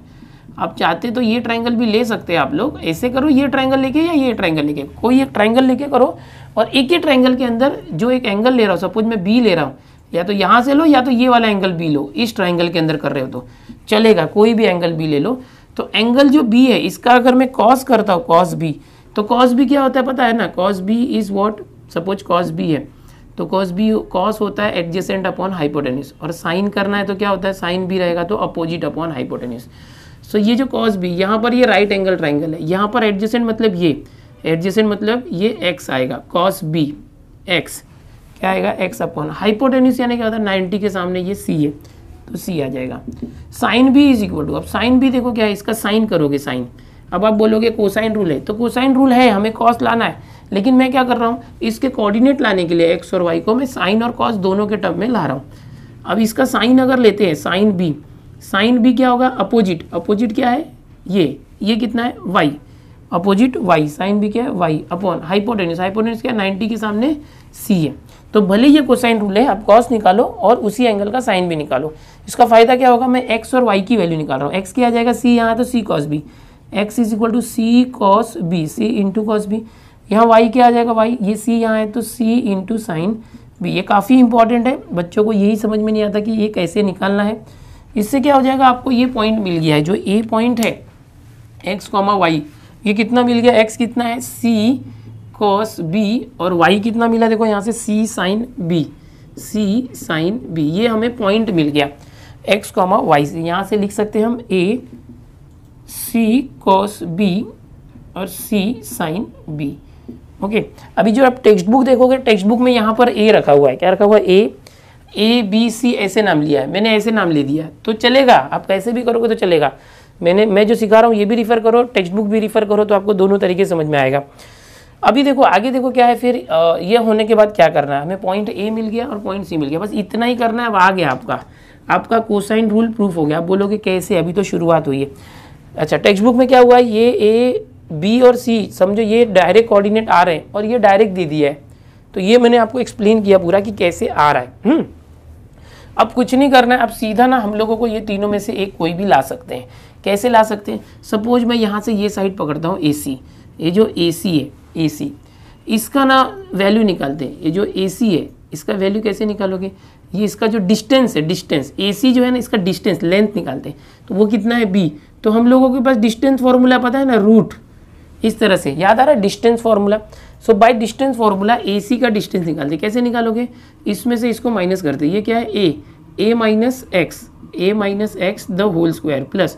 आप चाहते तो ये ट्रायंगल भी ले सकते हैं आप लोग, ऐसे करो ये ट्रायंगल लेके या ये ट्रायंगल लेके, कोई एक ट्रायंगल लेके करो और एक ही ट्रायंगल के अंदर जो एक एंगल ले रहा हूँ, सपोज मैं बी ले रहा हूँ, या तो यहाँ से लो या तो ये वाला एंगल बी लो, इस ट्रायंगल के अंदर कर रहे हो तो चलेगा, कोई भी एंगल बी ले लो। तो एंगल जो बी है इसका अगर मैं कॉस करता हूँ कॉस बी, तो कॉस बी क्या होता है पता है ना, cos B is what, suppose cos B है तो कॉस बी कॉस होता है एडजेसेंट अपॉन हाइपोटेन्यूज, और साइन करना है तो क्या होता है साइन बी रहेगा तो अपोजिट अपॉन हाइपोटेन्यूज। सो ये जो कॉस बी यहाँ पर ये राइट एंगल ट्रायंगल है, यहाँ पर एडजेसेंट मतलब ये एडजेसेंट मतलब ये एक्स आएगा, कॉस बी एक्स क्या आएगा एक्स अपॉन हाइपोटेन्यूज यानी क्या होता है 90 के सामने ये सी है तो सी आ जाएगा। Sine B is equal to, अब साइन बी देखो क्या है, इसका साइन करोगे साइन, अब आप बोलोगे कोसाइन रूल है, तो कोसाइन रूल है हमें कॉस लाना है, लेकिन मैं क्या कर रहा हूँ इसके कोऑर्डिनेट लाने के लिए एक्स और वाई को मैं साइन और कॉस दोनों के टर्म में ला रहा हूँ। अब इसका साइन अगर लेते हैं साइन बी क्या होगा अपोजिट, अपोजिट क्या है ये कितना है Y, opposite Y, sine B क्या है वाई अपॉन हाइपोटेन्यूज, हाइपोटेन्यूज क्या है 90 के सामने सी है। तो भले ये कोसाइन रूल है, आप कॉस निकालो और उसी एंगल का साइन भी निकालो। इसका फायदा क्या होगा, मैं एक्स और वाई की वैल्यू निकाल रहा हूँ, एक्स क्या आ जाएगा सी, यहाँ तो C cos B, X is equal to C cos B, C into cos B, यहाँ वाई क्या आ जाएगा वाई, ये सी यहाँ है तो सी इंटू साइन बी। ये काफ़ी इंपॉर्टेंट है, बच्चों को यही समझ में नहीं आता कि ये कैसे निकालना है। इससे क्या हो जाएगा, आपको ये पॉइंट मिल गया है, जो ए पॉइंट है एक्स कॉमा वाई, ये कितना मिल गया, एक्स कितना है सी कॉस बी और वाई कितना मिला, देखो यहाँ से सी sine B, C sine B, ये हमें पॉइंट मिल गया एक्स कॉमा वाई से। यहाँ से लिख सकते हैं हम ए सी कॉस बी और सी साइन बी। ओके, अभी जो आप टेक्स्ट बुक देखोगे, टेक्स्ट बुक में यहाँ पर ए रखा हुआ है, क्या रखा हुआ है ए बी सी ऐसे नाम लिया है, मैंने ऐसे नाम ले दिया तो चलेगा, आप कैसे भी करोगे तो चलेगा। मैं जो सिखा रहा हूँ ये भी रिफ़र करो, टेक्स्ट बुक भी रिफ़र करो, तो आपको दोनों तरीके समझ में आएगा। अभी देखो आगे देखो क्या है, फिर ये होने के बाद क्या करना है, हमें पॉइंट ए मिल गया और पॉइंट सी मिल गया, बस इतना ही करना है। अब आ गया आपका कोसाइन रूल प्रूफ हो गया। आप बोलोगे कैसे, अभी तो शुरुआत हुई है। अच्छा, टेक्स्ट बुक में क्या हुआ है, ये ए बी और सी समझो ये डायरेक्ट कोऑर्डिनेट आ रहे हैं और ये डायरेक्ट दे दिया है, तो ये मैंने आपको एक्सप्लेन किया पूरा कि कैसे आ रहा है। अब कुछ नहीं करना है, अब सीधा ना हम लोगों को ये तीनों में से एक कोई भी ला सकते हैं। कैसे ला सकते हैं, सपोज मैं यहाँ से ये साइड पकड़ता हूँ AC, ये जो AC है AC, इसका ना वैल्यू निकालते हैं। ये जो AC है इसका वैल्यू कैसे निकालोगे, ये इसका जो डिस्टेंस है, डिस्टेंस AC जो है ना इसका डिस्टेंस लेंथ निकालते हैं, तो वो कितना है B। तो हम लोगों के पास डिस्टेंस फॉर्मूला पता है ना, रूट, इस तरह से याद आ रहा है distance formula. So by distance formula AC का डिस्टेंस निकालते, कैसे निकालोगे, इसमें से इसको माइनस करते, ये क्या है a minus X the whole square plus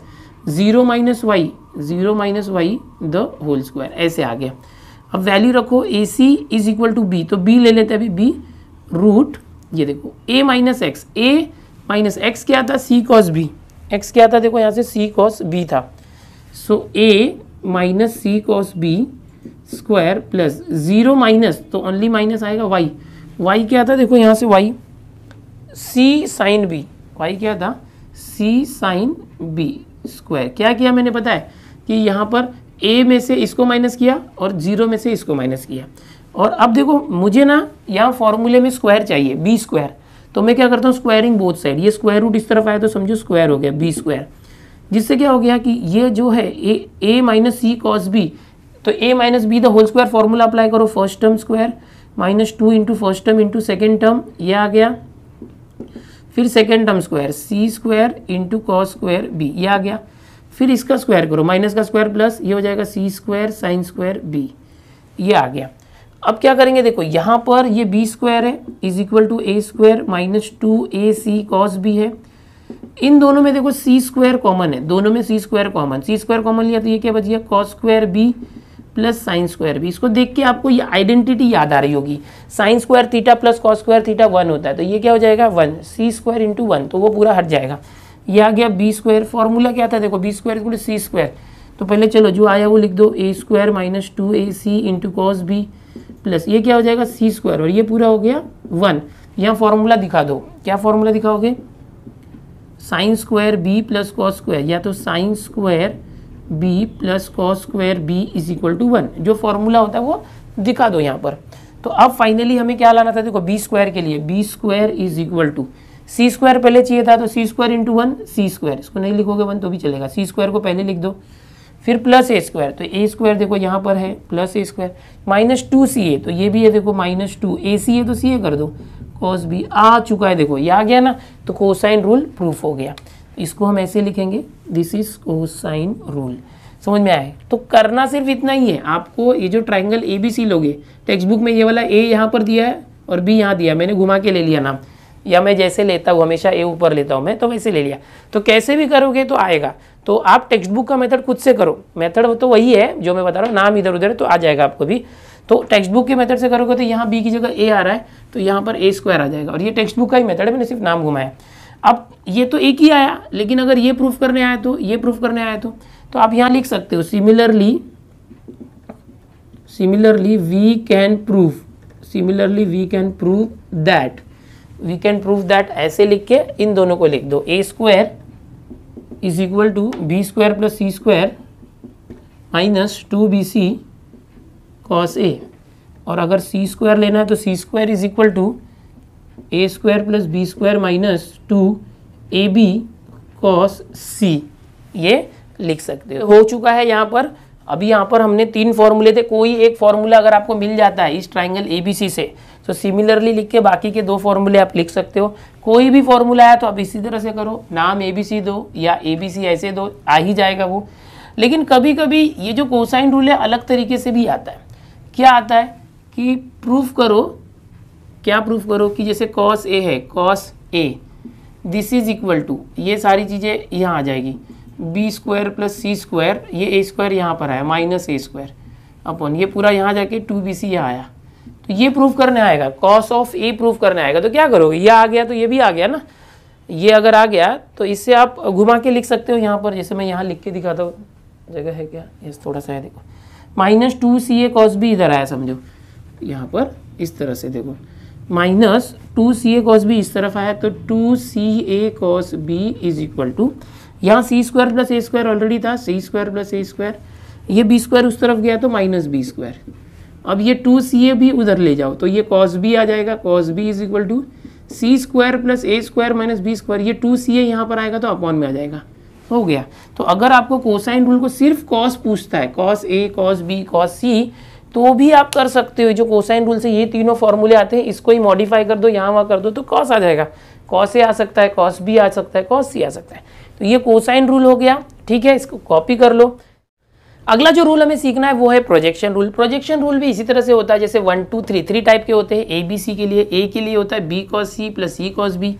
0 minus Y the whole square, ऐसे आ गया। अब वैल्यू रखो AC is equal to B, तो B ले लेते हैं अभी, B रूट, ये देखो a माइनस एक्स क्या था, C कॉस B, x क्या था देखो यहाँ से C कॉस B था, so a minus C cos B square plus 0 minus, तो ओनली माइनस आएगा वाई क्या था देखो यहाँ से Y C sine B, Y क्या था सी साइन बी स्क्वायर। क्या किया मैंने पता है कि यहाँ पर a में से इसको माइनस किया और 0 में से इसको माइनस किया। और अब देखो मुझे ना यहाँ फॉर्मूले में स्क्वायर चाहिए बी स्क्वायर, तो मैं क्या करता हूँ स्क्वायरिंग बोथ साइड, ये स्क्वायर रूट इस तरफ आया तो समझो स्क्वायर हो गया बी स्क्वायर, जिससे क्या हो गया कि ये जो है A minus C cos B, तो a minus B the whole square formula apply करो, first term square minus 2 into first term into second term, ये आ गया, फिर second term square C square into cos square B, ये आ गया, फिर इसका स्क्वायर करो, माइनस का स्क्वायर प्लस, ये हो जाएगा सी स्क्वायर साइन स्क्वायर बी, ये आ गया। अब क्या करेंगे देखो यहाँ पर ये बी स्क्वायर है is equal to A square minus 2ac cos B है, इन दोनों में देखो सी स्क्वायर कॉमन है, दोनों में सी स्क्वायर कॉमन लिया तो ये क्या बच गया cos square B plus sine square B. इसको देख के आपको ये आइडेंटिटी याद आ रही होगी, sine square theta plus cos square theta 1 होता है, तो ये क्या हो जाएगा 1 सी स्क्वायर इंटू 1, तो वो पूरा हट जाएगा। ये आ गया बी स्क्वायर, फॉर्मूला क्या था देखो B square equal to C square, तो पहले चलो जो आया वो लिख दो A square minus 2ac into cos B plus ये क्या हो जाएगा सी स्क्वायर, और ये पूरा हो गया 1। यहाँ फॉर्मूला दिखा दो, क्या फॉर्मूला दिखाओगे, sine square B plus cos square, या तो sine square B plus cos square B is equal to 1, जो फॉर्मूला होता है वो दिखा दो यहाँ पर। तो अब फाइनली हमें क्या लाना था देखो बी स्क्वायर के लिए, B square is equal to C square पहले चाहिए था, तो C square into 1 C square, इसको नहीं लिखोगे 1 तो भी चलेगा, सी स्क्वायर को पहले लिख दो, फिर प्लस ए स्क्वायर, तो ए स्क्वायर देखो यहाँ पर है plus A square, minus 2ca, तो ये भी है देखो -2, AC है तो CA कर दो, cos b आ चुका है, देखो ये आ गया ना, तो कोसाइन रूल प्रूफ हो गया। इसको हम ऐसे लिखेंगे, दिस इज कोसाइन रूल। समझ में आए? तो करना सिर्फ इतना ही है आपको, ये जो ट्राइंगल ABC लोगे, टेक्स्ट बुक में ये वाला A यहाँ पर दिया है और B यहाँ दिया, मैंने घुमा के ले लिया नाम, या मैं जैसे लेता हूँ हमेशा A ऊपर लेता हूँ मैं, तो वैसे ले लिया, तो कैसे भी करोगे तो आएगा। तो आप टेक्स्ट बुक का मेथड खुद से करो, मेथड तो वही है जो मैं बता रहा हूँ, नाम इधर उधर है तो आ जाएगा आपको भी। तो टेक्स्ट बुक के मेथड से करोगे तो यहाँ B की जगह A आ रहा है, तो यहाँ पर A स्क्वायर आ जाएगा, और ये टेक्स्ट बुक का ही मेथड है, मैंने सिर्फ नाम घुमाया। अब ये तो एक ही आया, लेकिन अगर ये प्रूफ करने आया तो ये प्रूफ करने आया तो आप यहाँ लिख सकते हो similarly we can prove that, ऐसे लिख के इन दोनों को लिख दो, A square is equal to B square plus C square minus 2bc cos A, और अगर सी स्क्वायर लेना है तो C square is equal to A square plus B square minus 2ab cos C, ये लिख सकते हो चुका है यहाँ पर। अभी यहाँ पर हमने 3 फॉर्मूले थे, कोई एक फॉर्मूला अगर आपको मिल जाता है इस ट्राइंगल ABC से, तो सिमिलरली लिख के बाकी के 2 फॉर्मूले आप लिख सकते हो। कोई भी फॉर्मूला आया तो आप इसी तरह से करो, नाम ABC दो या ABC ऐसे दो, आ ही जाएगा वो। लेकिन कभी कभी ये जो कोसाइन रूल है अलग तरीके से भी आता है। क्या आता है कि प्रूफ करो, क्या प्रूफ करो कि जैसे कॉस ए है, cos A this is equal to, ये सारी चीज़ें यहाँ आ जाएगी, B square plus C square, ये ए स्क्वायर यहाँ पर आया माइनस ए स्क्वायर अपन, ये पूरा यहाँ जाके 2bc यहाँ आया, तो ये प्रूफ करने आएगा, कॉस ऑफ ए प्रूफ करने आएगा। तो क्या करोगे, ये आ गया तो ये भी आ गया ना, ये अगर आ गया तो इससे आप घुमा के लिख सकते हो यहाँ पर, जैसे मैं यहाँ लिख के दिखाता हूँ, जगह है क्या, ये थोड़ा सा है देखो, -2ca cos b इधर आया समझो, यहाँ पर इस तरह से देखो, -2ca cos b इस तरफ आया, तो 2ca cos b is equal to, यहाँ C square plus A square already था, C square plus A square, ये बी स्क्वायर उस तरफ गया तो -b स्क्वायर, अब ये 2ca भी उधर ले जाओ तो ये cos b आ जाएगा, cos b is equal to C square plus A square minus B square, ये 2ca यहाँ पर आएगा तो अपॉन में आ जाएगा, हो गया। तो अगर आपको कोसाइन रूल को सिर्फ कॉस पूछता है, cos a cos b cos c, तो भी आप कर सकते हो। जो कोसाइन रूल से ये तीनों फॉर्मूले आते हैं, इसको ही मॉडिफाई कर दो, यहाँ वहाँ कर दो तो cos आ जाएगा, cos a आ सकता है, cos b आ सकता है, cos c आ सकता है। तो ये कोसाइन रूल हो गया, ठीक है, इसको कॉपी कर लो। अगला जो रूल हमें सीखना है वो है प्रोजेक्शन रूल। प्रोजेक्शन रूल भी इसी तरह से होता है, जैसे 1 2 3 टाइप के होते हैं। ABC के लिए, A के लिए होता है B cos C plus C cos B,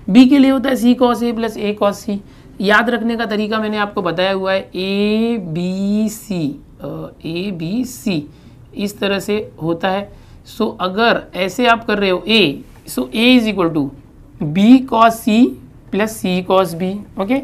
B के लिए होता है C cos A plus A cos C। याद रखने का तरीका मैंने आपको बताया हुआ है, A B C इस तरह से होता है। सो अगर ऐसे आप कर रहे हो A, so A is equal to B cos C plus C cos B, okay.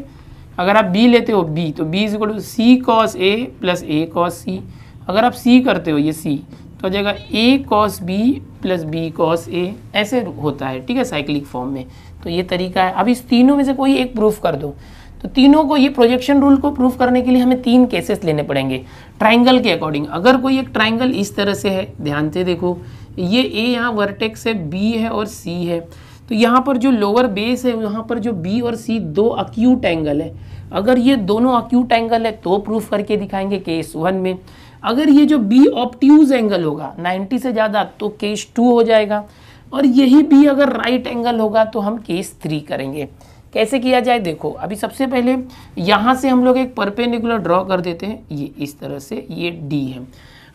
अगर आप B लेते हो B, तो B is equal to C cos A plus A cos C। अगर आप C करते हो ये C, तो हो जाएगा A cos B plus B cos A, ऐसे होता है, ठीक है, साइक्लिक फॉर्म में। तो ये तरीका है। अब इस तीनों में से कोई एक प्रूफ कर दो, तो तीनों को, ये प्रोजेक्शन रूल को प्रूफ करने के लिए हमें 3 केसेस लेने पड़ेंगे ट्राइंगल के अकॉर्डिंग। अगर कोई एक ट्राइंगल इस तरह से है, ध्यान से देखो, ये A यहाँ वर्टेक्स है, B है और C है, तो यहाँ पर जो लोअर बेस है, यहाँ पर जो B और C 2 अक्यूट एंगल है। अगर ये दोनों अक्यूट एंगल है तो प्रूफ करके दिखाएंगे केस 1 में। अगर ये जो B ऑब्ट्यूज एंगल होगा 90 से ज़्यादा तो केस 2 हो जाएगा, और यही B अगर राइट एंगल होगा तो हम केस 3 करेंगे। कैसे किया जाए देखो, अभी सबसे पहले यहाँ से हम लोग एक परपेंडिकुलर ड्रॉ कर देते हैं, ये इस तरह से, ये D है।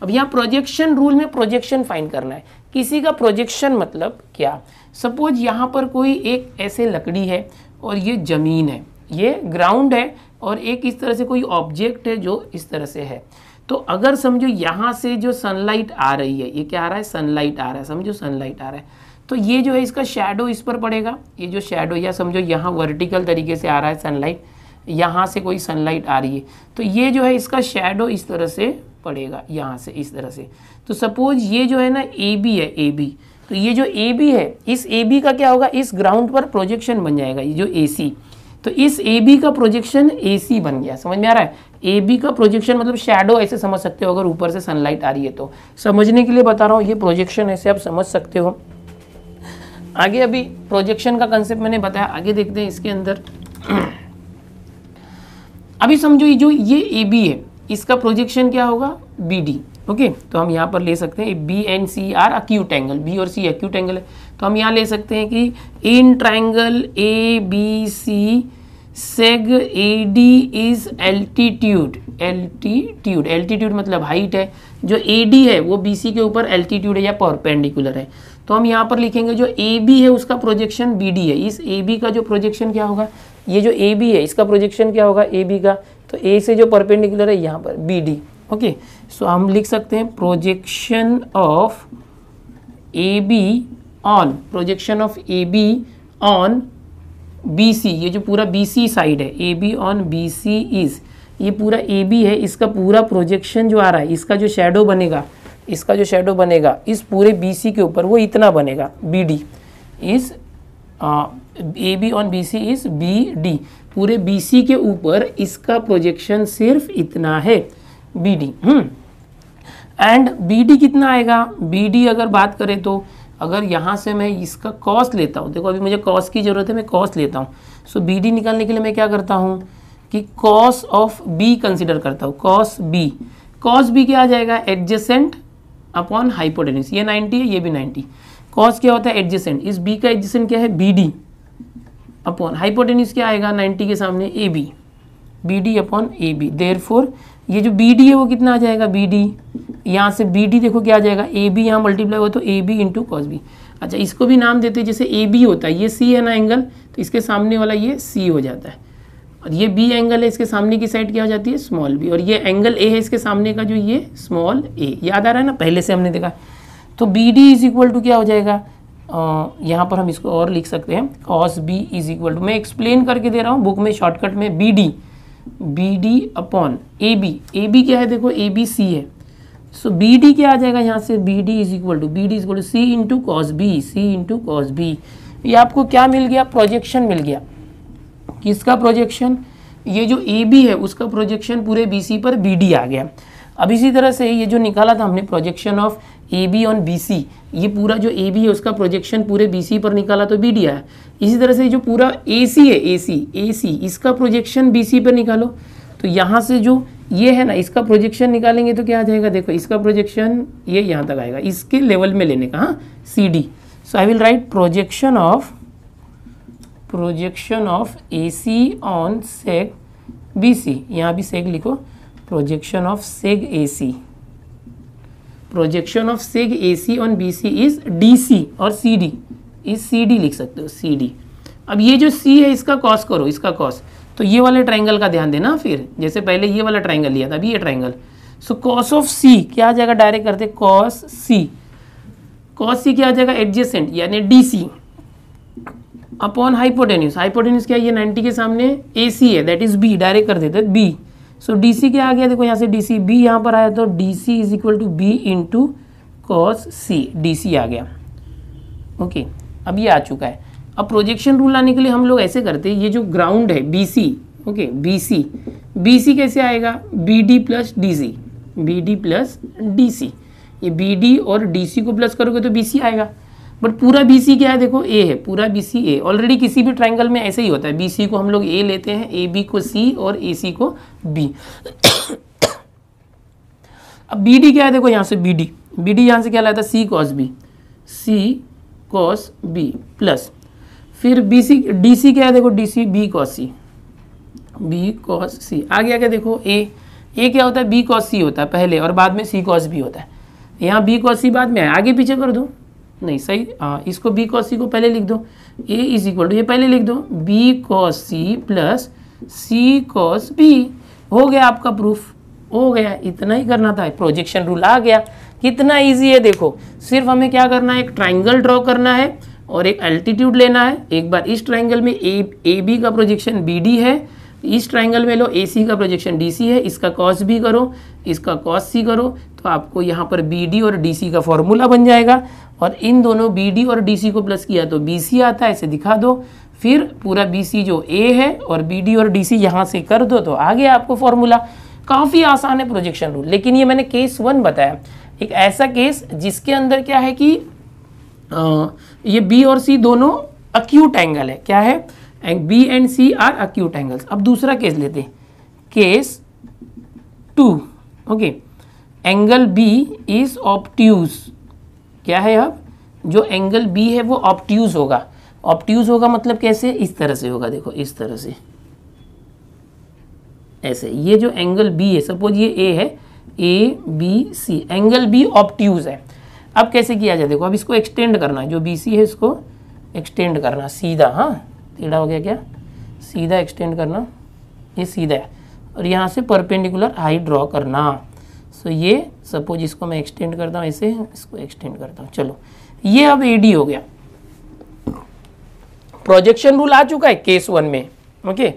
अब यहाँ प्रोजेक्शन रूल में प्रोजेक्शन फाइंड करना है। किसी का प्रोजेक्शन मतलब क्या, सपोज यहाँ पर कोई एक ऐसे लकड़ी है और ये ज़मीन है, ये ग्राउंड है, और एक इस तरह से कोई ऑब्जेक्ट है जो इस तरह से है। तो अगर समझो यहाँ से जो सनलाइट आ रही है, ये क्या आ रहा है, सनलाइट आ रहा है, समझो सनलाइट आ रहा है, तो ये जो है इसका शैडो इस पर पड़ेगा। ये जो शैडो, या समझो यहाँ वर्टिकल तरीके से आ रहा है सनलाइट, यहाँ से कोई सनलाइट आ रही है, तो ये जो है इसका शैडो इस तरह से पड़ेगा, यहाँ से इस तरह से। तो सपोज ये जो है ना AB है, AB, तो ये जो AB है, इस AB का क्या होगा, इस ग्राउंड पर प्रोजेक्शन बन जाएगा, ये जो AC, तो इस AB का प्रोजेक्शन AC बन गया। समझ में आ रहा है, AB का प्रोजेक्शन मतलब शैडो ऐसे समझ सकते हो, अगर ऊपर से सनलाइट आ रही है तो। समझने के लिए बता रहा हूँ, ये प्रोजेक्शन ऐसे आप समझ सकते हो। आगे अभी प्रोजेक्शन का कंसेप्ट मैंने बताया, आगे देखते हैं इसके अंदर। अभी समझो ये ए बी है, इसका प्रोजेक्शन क्या होगा, बी डी। ओके, तो हम यहाँ पर ले सकते हैं B and C are acute angle, B और सी एक्यूट एंगल है, तो हम यहाँ ले सकते हैं कि in triangle A B C seg A D is altitude, altitude, altitude मतलब हाइट है, जो ए डी है वो बी सी के ऊपर एल्टीट्यूड है या परपेंडिकुलर है। तो हम यहाँ पर लिखेंगे जो ए बी है उसका प्रोजेक्शन बी डी है, इस ए बी का जो प्रोजेक्शन क्या होगा, ये जो ए बी है इसका प्रोजेक्शन क्या होगा, ए बी का, तो ए से जो परपेंडिकुलर है यहाँ पर बी डी। ओके, सो हम लिख सकते हैं projection of A B on, projection of A B on B C, ये जो पूरा बी सी साइड है, A B on B C is, ये पूरा ए बी है, इसका पूरा प्रोजेक्शन जो आ रहा है, इसका जो शेडो बनेगा, इसका जो शेडो बनेगा इस पूरे बी सी के ऊपर वो इतना बनेगा, B D is A B on B C is B D, पूरे बी सी के ऊपर इसका प्रोजेक्शन सिर्फ इतना है, B D. And B D कितना आएगा, बी डी अगर बात करें तो अगर यहाँ से मैं इसका कॉस लेता हूँ, देखो अभी मुझे कॉस की ज़रूरत है, मैं कॉस लेता हूँ, सो बी डी निकालने के लिए मैं क्या करता हूँ कि कॉस ऑफ बी कंसिडर करता हूँ, कॉस बी, कॉस बी क्या आ जाएगा, एडजेसेंट अपॉन हाइपोटेन्यूज, ये 90 है, ये भी 90, कॉस क्या होता है, एडजेसेंट, इस बी का एडजेसेंट क्या है, बी डी अपॉन हाइपोटेन्यूज क्या आएगा 90 के सामने, A B, B D upon A B, therefore ये जो बी डी है वो कितना आ जाएगा, बी डी, यहाँ से बी डी देखो क्या आ जाएगा, ए बी यहाँ मल्टीप्लाई हो तो A B into cos B. अच्छा, इसको भी नाम देते हैं, जैसे ए बी होता है, ये सी है ना एंगल, तो इसके सामने वाला ये सी हो जाता है, और ये बी एंगल है, इसके सामने की साइड क्या हो जाती है, स्मॉल बी, और ये एंगल ए है इसके सामने का जो ये स्मॉल ए, याद आ रहा है ना, पहले से हमने देखा। तो B D is equal to क्या हो जाएगा, यहाँ पर हम इसको और लिख सकते हैं, cos B is equal to, मैं एक्सप्लेन करके दे रहा हूँ बुक में शॉर्टकट में, B D upon A B क्या है, देखो ए बी सी है, सो बी डी क्या आ जाएगा यहाँ से, B D is equal to C into cos B, C into cos B. ये आपको क्या मिल गया, प्रोजेक्शन मिल गया, किसका प्रोजेक्शन, ये जो ए बी है उसका प्रोजेक्शन पूरे बी सी पर बी डी आ गया। अब इसी तरह से ये जो निकाला था हमने projection of A B on B C, ये पूरा जो ए बी है उसका प्रोजेक्शन पूरे बी सी पर निकाला तो बी डी आया। इसी तरह से जो पूरा ए सी है, ए सी इसका प्रोजेक्शन बी सी पर निकालो, तो यहाँ से जो ये है ना इसका प्रोजेक्शन निकालेंगे तो क्या आ जाएगा, देखो इसका प्रोजेक्शन ये यहाँ तक आएगा, इसके लेवल में लेने का, हाँ, C D. So I will write projection of A C on seg B C, यहाँ भी सेग लिखो, projection of seg A C, projection of seg A C on B C is D C, और C D is C D लिख सकते हो, C D. अब ये जो सी है इसका कॉस करो, इसका कॉस, तो ये वाले ट्राइंगल का ध्यान देना, फिर जैसे पहले ये वाला ट्राइंगल लिया था, अभी ये ट्राइंगल, सो कॉस ऑफ सी क्या आ जाएगा, डायरेक्ट करते कॉस सी क्या आ जाएगा, एडजेसेंट यानी D C upon hypotenuse, hypotenuse क्या है, ये 90 के सामने ए सी है, दैट इज बी, डायरेक्ट कर देते बी, सो डी सी क्या आ गया, देखो यहाँ से डी सी, बी यहाँ पर आया तो D C is equal to B into cos C, D C आ गया। ओके, अब ये आ चुका है। अब प्रोजेक्शन रूल लाने के लिए हम लोग ऐसे करते हैं, ये जो ग्राउंड है B C, okay, B C कैसे आएगा, B D plus D C, B D plus D C, ये बी डी और डी सी को प्लस करोगे तो बी सी आएगा, बट पूरा बी सी क्या है, देखो ए है, पूरा बी सी ए, ऑलरेडी किसी भी ट्राइंगल में ऐसे ही होता है, बी सी को हम लोग ए लेते हैं, ए बी को सी और ए सी को बी। अब बी डी क्या है, देखो यहाँ से बी डी यहाँ से क्या लाया था, सी कॉस बी प्लस, फिर बी सी डी सी क्या है, देखो D C B cos C आ गया, क्या देखो ए क्या होता है, बी कॉस सी होता है पहले और बाद में सी कॉस बी होता है, यहाँ बी कॉस सी बाद में है, आगे पीछे कर दो, नहीं सही, इसको बी कॉस सी को पहले लिख दो, ए इज इक्वल टू ये पहले लिख दो, B cos C plus C cos B, हो गया आपका प्रूफ, हो गया, इतना ही करना था, प्रोजेक्शन रूल आ गया। कितना इजी है देखो, सिर्फ हमें क्या करना है, एक ट्राइंगल ड्रॉ करना है और एक एल्टीट्यूड लेना है। एक बार इस ट्राइंगल में ए बी का प्रोजेक्शन बी डी है, इस ट्राइंगल में लो ए सी का प्रोजेक्शन डी सी है, इसका कॉस बी करो, इसका कॉस सी करो, तो आपको यहाँ पर बी डी और डी सी का फॉर्मूला बन जाएगा, और इन दोनों बी डी और डी सी को प्लस किया तो बी सी आता है, ऐसे दिखा दो, फिर पूरा बी सी जो ए है और बी डी और डी सी यहाँ से कर दो तो आ गया आपको फॉर्मूला। काफ़ी आसान है प्रोजेक्शन रूल, लेकिन ये मैंने केस 1 बताया, एक ऐसा केस जिसके अंदर क्या है कि ये बी और सी दोनों अक्यूट एंगल है, क्या है, B and C are acute angles. अब दूसरा केस लेते हैं, case 2, okay, angle B is obtuse, क्या है, अब जो एंगल बी है वो ऑब्ट्यूज होगा। ऑब्ट्यूज होगा मतलब कैसे, इस तरह से होगा, देखो इस तरह से, ऐसे। ये जो एंगल बी है, सपोज ये ए है, A B C, angle B obtuse है। अब कैसे किया जाए, देखो अब इसको एक्सटेंड करना है, जो बी सी है इसको एक्सटेंड करना सीधा, हाँ टेढ़ा हो गया क्या, सीधा एक्सटेंड करना, ये सीधा है, और यहाँ से परपेंडिकुलर हाइट ड्रॉ करना। सो ये सपोज इसको मैं एक्सटेंड करता हूँ ऐसे, इसको एक्सटेंड करता हूँ, चलो ये अब एडी हो गया। प्रोजेक्शन रूल आ चुका है केस 1 में, ओके।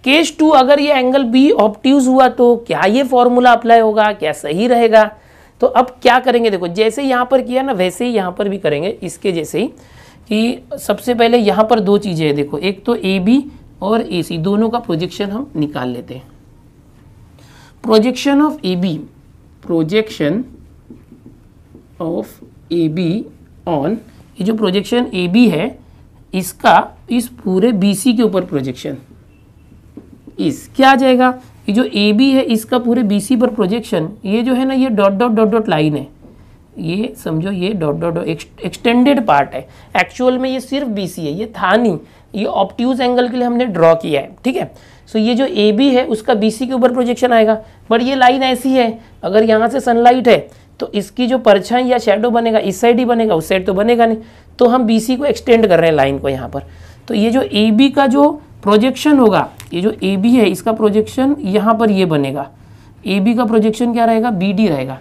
केस 2, अगर ये एंगल बी ऑब्ट्यूज हुआ तो क्या ये फॉर्मूला अप्लाई होगा, क्या सही रहेगा। तो अब क्या करेंगे, देखो जैसे यहाँ पर किया ना वैसे ही यहाँ पर भी करेंगे, इसके जैसे ही, कि सबसे पहले यहाँ पर दो चीज़ें हैं, देखो एक तो ए बी और ए सी, दोनों का प्रोजेक्शन हम निकाल लेते हैं। Projection of A B, projection of A B on, ये जो प्रोजेक्शन ए बी है इसका इस पूरे बी सी के ऊपर प्रोजेक्शन, इस क्या आ जाएगा, ये जो ए बी है इसका पूरे बी सी पर प्रोजेक्शन, ये जो है ना ये dot dot dot dot line है, ये समझो ये dot dot dot extended part है। एक्चुअल में ये सिर्फ बी सी है, ये था नहीं, ये ऑब्ट्यूज एंगल के लिए हमने ड्रॉ किया है, ठीक है। सो ये जो ए बी है उसका बी सी के ऊपर प्रोजेक्शन आएगा, बट ये लाइन ऐसी है, अगर यहाँ से सनलाइट है तो इसकी जो परछाई या शैडो बनेगा इस साइड ही बनेगा, उस साइड तो बनेगा नहीं। तो हम बी सी को एक्सटेंड कर रहे हैं लाइन को यहाँ पर, तो ये जो ए बी का जो प्रोजेक्शन होगा, ये जो ए बी है इसका प्रोजेक्शन यहाँ पर ये बनेगा, ए बी का प्रोजेक्शन क्या रहेगा, बी डी रहेगा।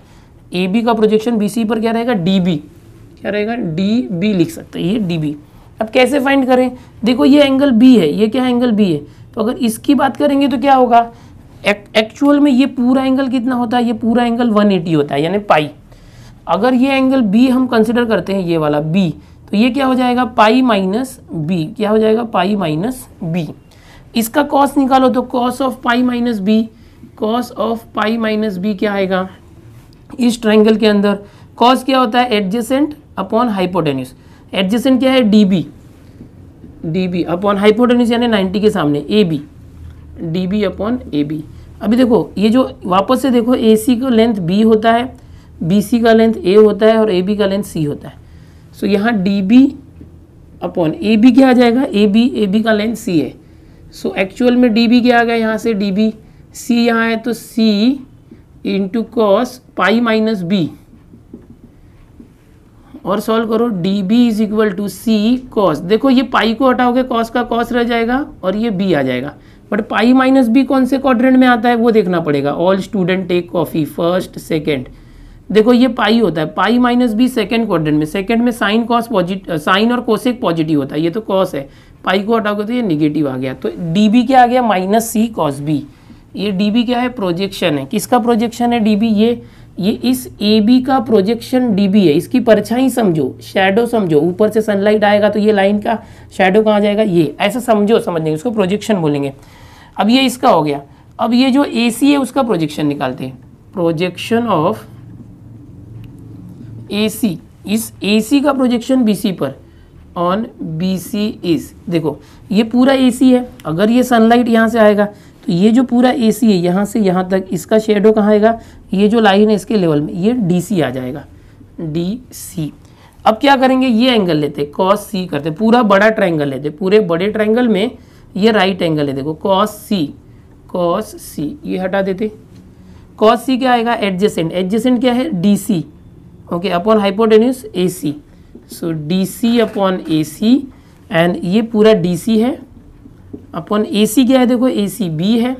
ए बी का प्रोजेक्शन बी सी पर क्या रहेगा, डी बी, क्या रहेगा, डी बी लिख सकते हैं, ये डी बी। अब कैसे फाइंड करें, देखो ये एंगल बी है, ये क्या एंगल बी है, तो अगर इसकी बात करेंगे तो क्या होगा, एक्चुअल में ये पूरा एंगल कितना होता है, ये पूरा एंगल 180 होता है, यानी पाई। अगर ये एंगल बी हम कंसिडर करते हैं, ये वाला बी, तो ये क्या हो जाएगा, पाई माइनस बी, क्या हो जाएगा, पाई माइनस बी। इसका कॉस निकालो तो cos of pi minus B, cos of pi minus B क्या आएगा, इस ट्रायंगल के अंदर कॉस क्या होता है, एडजेसेंट अपॉन हाइपोटेन्यूज। एडजेसेंट क्या है, D B, D B upon hypotenuse यानी 90 के सामने A B, D B upon A B. अभी देखो ये जो वापस से देखो, ए सी का लेंथ बी होता है, बी सी का लेंथ ए होता है और ए बी का लेंथ सी होता है। सो यहाँ D B upon A B क्या आ जाएगा, ए बी का लेंथ सी है। सो एक्चुअल में डी बी क्या आ गया, यहाँ से डी बी, सी यहाँ है तो C into cos pi minus B, और सॉल्व करो, D B is equal to C cos. देखो ये पाई को हटाओगे कॉस का कॉस रह जाएगा और ये बी आ जाएगा, बट पाई माइनस बी कौन से क्वाड्रेंट में आता है वो देखना पड़ेगा। All student take coffee, first second. देखो ये पाई होता है, pi minus B second quadrant में, सेकेंड में साइन कॉस पॉजिटिव, साइन और कोसेक पॉजिटिव होता है, ये तो कॉस है, पाई को हटाओगे तो ये निगेटिव आ गया, तो डी बी क्या आ गया, माइनस सी कॉस बी। ये डी बी क्या है, प्रोजेक्शन है, किसका प्रोजेक्शन है, डी बी, ये इस ए बी का प्रोजेक्शन डी बी है। इसकी परछाई समझो, शैडो समझो, ऊपर से सनलाइट आएगा तो ये लाइन का शैडो कहाँ जाएगा, ये ऐसा समझो, समझेंगे उसको प्रोजेक्शन बोलेंगे। अब ये इसका हो गया, अब ये जो ए सी है उसका प्रोजेक्शन निकालते हैं, प्रोजेक्शन ऑफ ए सी, इस ए सी का प्रोजेक्शन बी सी पर ऑन बी सी इज, देखो ये पूरा ए सी है, अगर ये सनलाइट यहाँ से आएगा तो ये जो पूरा ए सी है यहाँ से यहाँ तक, इसका शेडो कहाँ आएगा, ये जो लाइन है इसके लेवल में, ये डी सी आ जाएगा, डी सी। अब क्या करेंगे, ये एंगल लेते, कॉस सी करते, पूरा बड़ा ट्रायंगल लेते, पूरे बड़े ट्रायंगल में ये राइट एंगल है, देखो कॉस सी, ये हटा देते, कॉस सी क्या आएगा, एडजेसेंट, एडजेसेंट क्या है, D C, okay, upon hypotenuse A C. So D C upon A C, and ये पूरा डी सी है अपॉन ए सी क्या है, देखो ए सी बी है।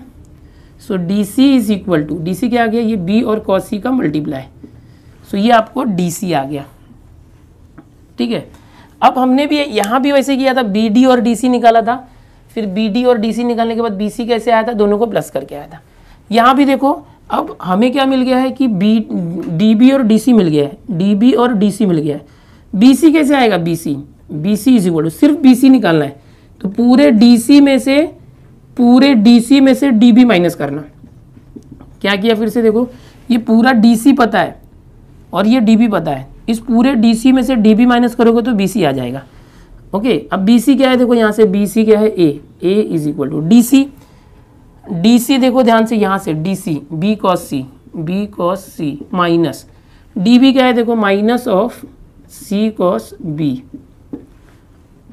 So D C is equal to, D C क्या आ गया, ये बी और कॉस सी का मल्टीप्लाई। सो ये आपको डी सी आ गया, ठीक है। अब हमने भी यहाँ भी वैसे किया था, बी डी और डी सी निकाला था, फिर बी डी और डी सी निकालने के बाद बी सी कैसे आया था, दोनों को प्लस करके आया था। यहाँ भी देखो अब हमें क्या मिल गया है कि बी डी बी और डी सी मिल गया है, डी बी और डी सी मिल गया है। बी सी कैसे आएगा, B C is equal to, सिर्फ बी सी निकालना है तो पूरे डी सी में से डी बी माइनस करना। क्या किया फिर से देखो, ये पूरा डी सी पता है और ये डी बी पता है, इस पूरे डी सी में से डी बी माइनस करोगे तो बी सी आ जाएगा। ओके, अब बी सी क्या है, देखो यहाँ से बी सी क्या है, A is equal to D C. D C देखो ध्यान से, यहाँ से D C B cos C minus D B क्या है, देखो minus of C cos B.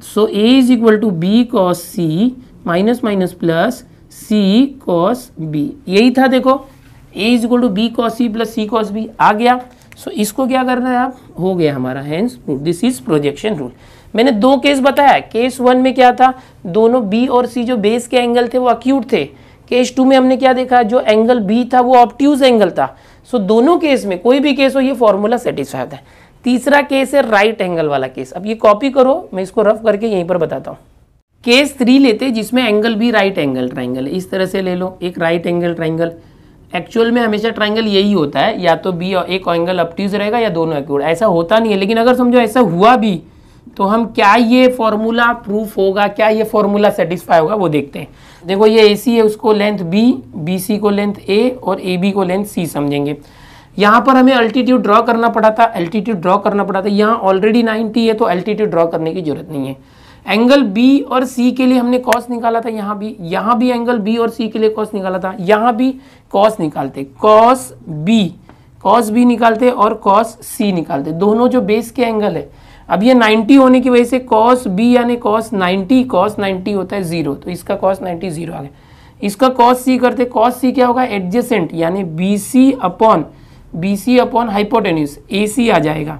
So A is equal to B cos C minus minus plus C cos B. यही था देखो, A is equal to B cos C plus C cos B आ गया। So इसको क्या करना है, आप हो गया हमारा hence proof, this is projection rule. मैंने दो केस बताया, केस 1 में क्या था, दोनों बी और सी जो बेस के एंगल थे वो अक्यूट थे। केस 2 में हमने क्या देखा, जो एंगल बी था वो ऑब्ट्यूज एंगल था। सो दोनों केस में कोई भी केस हो ये फॉर्मूला सेटिस्फाई होता है। तीसरा केस है राइट एंगल वाला केस। अब ये कॉपी करो, मैं इसको रफ करके यहीं पर बताता हूँ। केस 3 लेते जिसमें एंगल भी राइट एंगल ट्राइंगल है। इस तरह से ले लो एक राइट एंगल ट्राइंगल। एक्चुअल में हमेशा ट्राइंगल यही होता है, या तो बी और एक एंगल ऑब्ट्यूज रहेगा या दोनों एक्यूट, ऐसा होता नहीं है। लेकिन अगर समझो ऐसा हुआ भी तो हम क्या ये फॉर्मूला प्रूफ होगा, क्या ये फॉर्मूला सेटिस्फाई होगा वो देखते हैं। देखो ये ए सी है, उसको लेंथ बी, बी सी को लेंथ ए और ए बी को लेंथ सी समझेंगे। यहाँ पर हमें अल्टीट्यूड ड्रॉ करना पड़ा था, यहाँ ऑलरेडी 90 है तो अल्टीट्यूड ड्रॉ करने की जरूरत नहीं है। एंगल बी और सी के लिए हमने कॉस निकाला था, यहाँ भी एंगल बी और सी के लिए कॉस निकाला था, यहाँ भी कॉस निकालते, कॉस बी निकालते और कॉस सी निकालते, दोनों जो बेस के एंगल है। अब ये 90 होने की वजह से कॉस बी यानी कॉस 90 होता है 0, तो इसका कॉस 90 0 आ गया। इसका कॉस सी करते, कॉस सी क्या होगा, एडजेसेंट यानी B C upon hypotenuse A C आ जाएगा।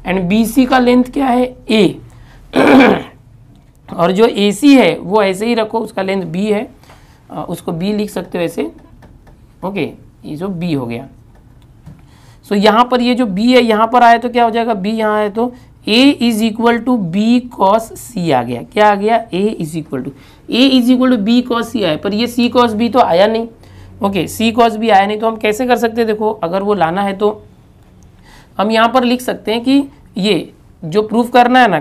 एंड बी सी का लेंथ क्या है, ए और जो ए सी है वो ऐसे ही रखो, उसका लेंथ बी है, उसको बी लिख सकते हो ऐसे। ओके, ये जो बी हो गया। सो यहाँ पर ये जो बी है यहाँ पर आया तो क्या हो जाएगा, बी यहाँ आया तो a is equal to B cos C आ गया। क्या आ गया, a is equal to B cos C आया, पर ये सी कॉस बी तो आया नहीं। ओके, सी कॉस बी आया नहीं तो हम कैसे कर सकते हैं, देखो अगर वो लाना है तो हम यहाँ पर लिख सकते हैं कि ये जो प्रूफ करना है ना,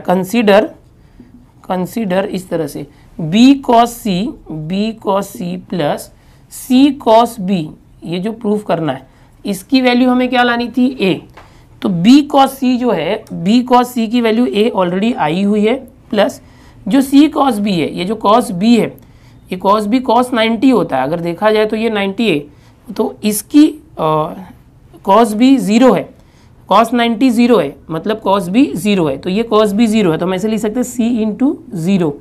कंसीडर इस तरह से B cos C plus C cos B, ये जो प्रूफ करना है इसकी वैल्यू हमें क्या लानी थी, a। तो b cos c जो है, b cos c की वैल्यू a ऑलरेडी आई हुई है, प्लस जो c cos b है, ये जो cos b है, ये cos b cos 90 होता है, अगर देखा जाए तो ये 90 है, तो इसकी cos b 0 है, cos 90 0 है, मतलब cos b 0 है, तो ये cos b 0 है, तो हम ऐसे लिख सकते हैं c into 0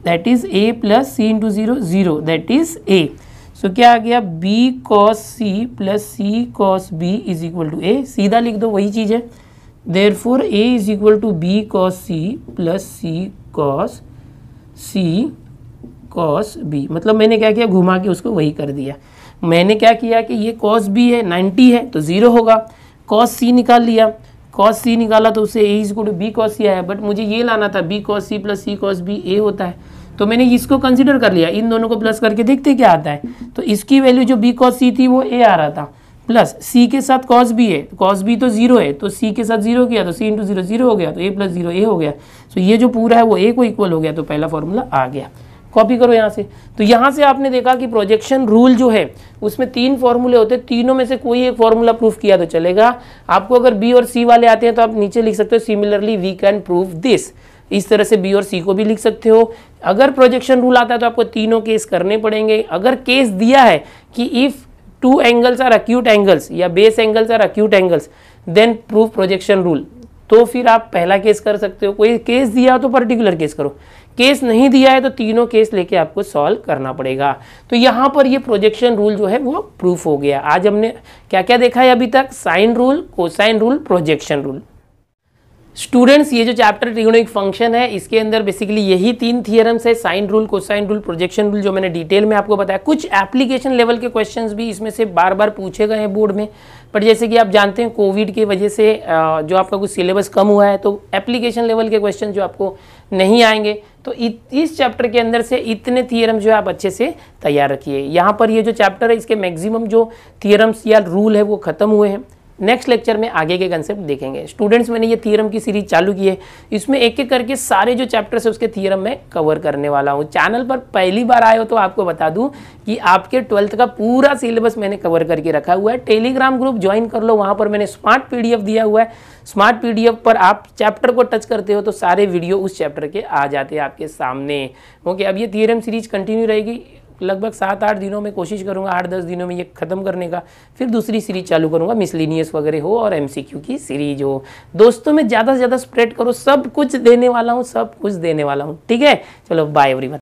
that is a plus c into 0 0 that is a। So क्या आ गया, b cos c plus c cos b is equal to a, सीधा लिख दो वही चीज़ है। Therefore a is equal to b cos c plus c cos b, मतलब मैंने क्या किया, घुमा के उसको वही कर दिया। मैंने क्या किया कि ये cos b है 90 है तो 0 होगा, cos c निकाल लिया, cos c निकाला तो उससे a is equal to b cos c आया, बट मुझे ये लाना था b cos c plus c cos b a होता है, तो मैंने इसको कंसीडर कर लिया। इन दोनों को प्लस करके देखते क्या आता है, तो इसकी वैल्यू जो b cos c थी वो a आ रहा था, प्लस c के साथ cos b है, cos b तो 0 है, तो c के साथ 0 किया तो c इंटू 0 0 हो गया, तो a प्लस 0 a हो गया। तो ये जो पूरा है वो a को इक्वल हो गया, तो पहला फॉर्मूला आ गया। कॉपी करो यहाँ से। तो यहाँ से आपने देखा कि प्रोजेक्शन रूल जो है उसमें 3 फॉर्मूले होते हैं, तीनों में से कोई एक फॉर्मूला प्रूफ किया तो चलेगा। आपको अगर बी और सी वाले आते हैं तो आप नीचे लिख सकते हो similarly we can prove this, इस तरह से बी और सी को भी लिख सकते हो। अगर प्रोजेक्शन रूल आता है तो आपको तीनों केस करने पड़ेंगे। अगर केस दिया है कि if 2 angles are acute angles या base angles are acute angles then prove projection rule, तो फिर आप पहला केस कर सकते हो। कोई केस दिया हो तो पर्टिकुलर केस करो, केस नहीं दिया है तो तीनों केस लेके आपको सॉल्व करना पड़ेगा। तो यहाँ पर ये प्रोजेक्शन रूल जो है वो प्रूफ हो गया। आज हमने क्या क्या देखा है अभी तक, sine rule, cosine rule, projection rule. Students, ये जो चैप्टर ट्रिगोनोमेट्रिक फंक्शन है इसके अंदर बेसिकली यही 3 थियरम्स है, sine rule, cosine rule, projection rule, जो मैंने डिटेल में आपको बताया। कुछ एप्लीकेशन लेवल के क्वेश्चंस भी इसमें से बार बार पूछे गए हैं बोर्ड में, पर जैसे कि आप जानते हैं कोविड की वजह से जो आपका कुछ सिलेबस कम हुआ है तो एप्लीकेशन लेवल के क्वेश्चन जो आपको नहीं आएंगे। तो इस चैप्टर के अंदर से इतने थियरम जो है आप अच्छे से तैयार रखिए। यहाँ पर ये जो चैप्टर है इसके मैक्सिमम जो थियरम्स या रूल है वो खत्म हुए हैं। नेक्स्ट लेक्चर में आगे के कंसेप्ट देखेंगे। स्टूडेंट्स, मैंने ये थ्योरम की सीरीज चालू की है, इसमें एक एक करके सारे जो चैप्टर्स है उसके थ्योरम में कवर करने वाला हूँ। चैनल पर पहली बार आए हो तो आपको बता दूं कि आपके 12th का पूरा सिलेबस मैंने कवर करके रखा हुआ है। टेलीग्राम ग्रुप ज्वाइन कर लो, वहाँ पर मैंने स्मार्ट PDF दिया हुआ है। स्मार्ट PDF पर आप चैप्टर को टच करते हो तो सारे वीडियो उस चैप्टर के आ जाते हैं आपके सामने। ओके, अब ये थ्योरम सीरीज कंटिन्यू रहेगी, लगभग 7-8 दिनों में कोशिश करूंगा, 8-10 दिनों में ये खत्म करने का। फिर दूसरी सीरीज चालू करूंगा, मिसलिनियस वगैरह हो और MCQ की सीरीज हो। दोस्तों में ज़्यादा से ज़्यादा स्प्रेड करो, सब कुछ देने वाला हूँ, सब कुछ देने वाला हूँ। ठीक है, चलो बाय एवरीवन।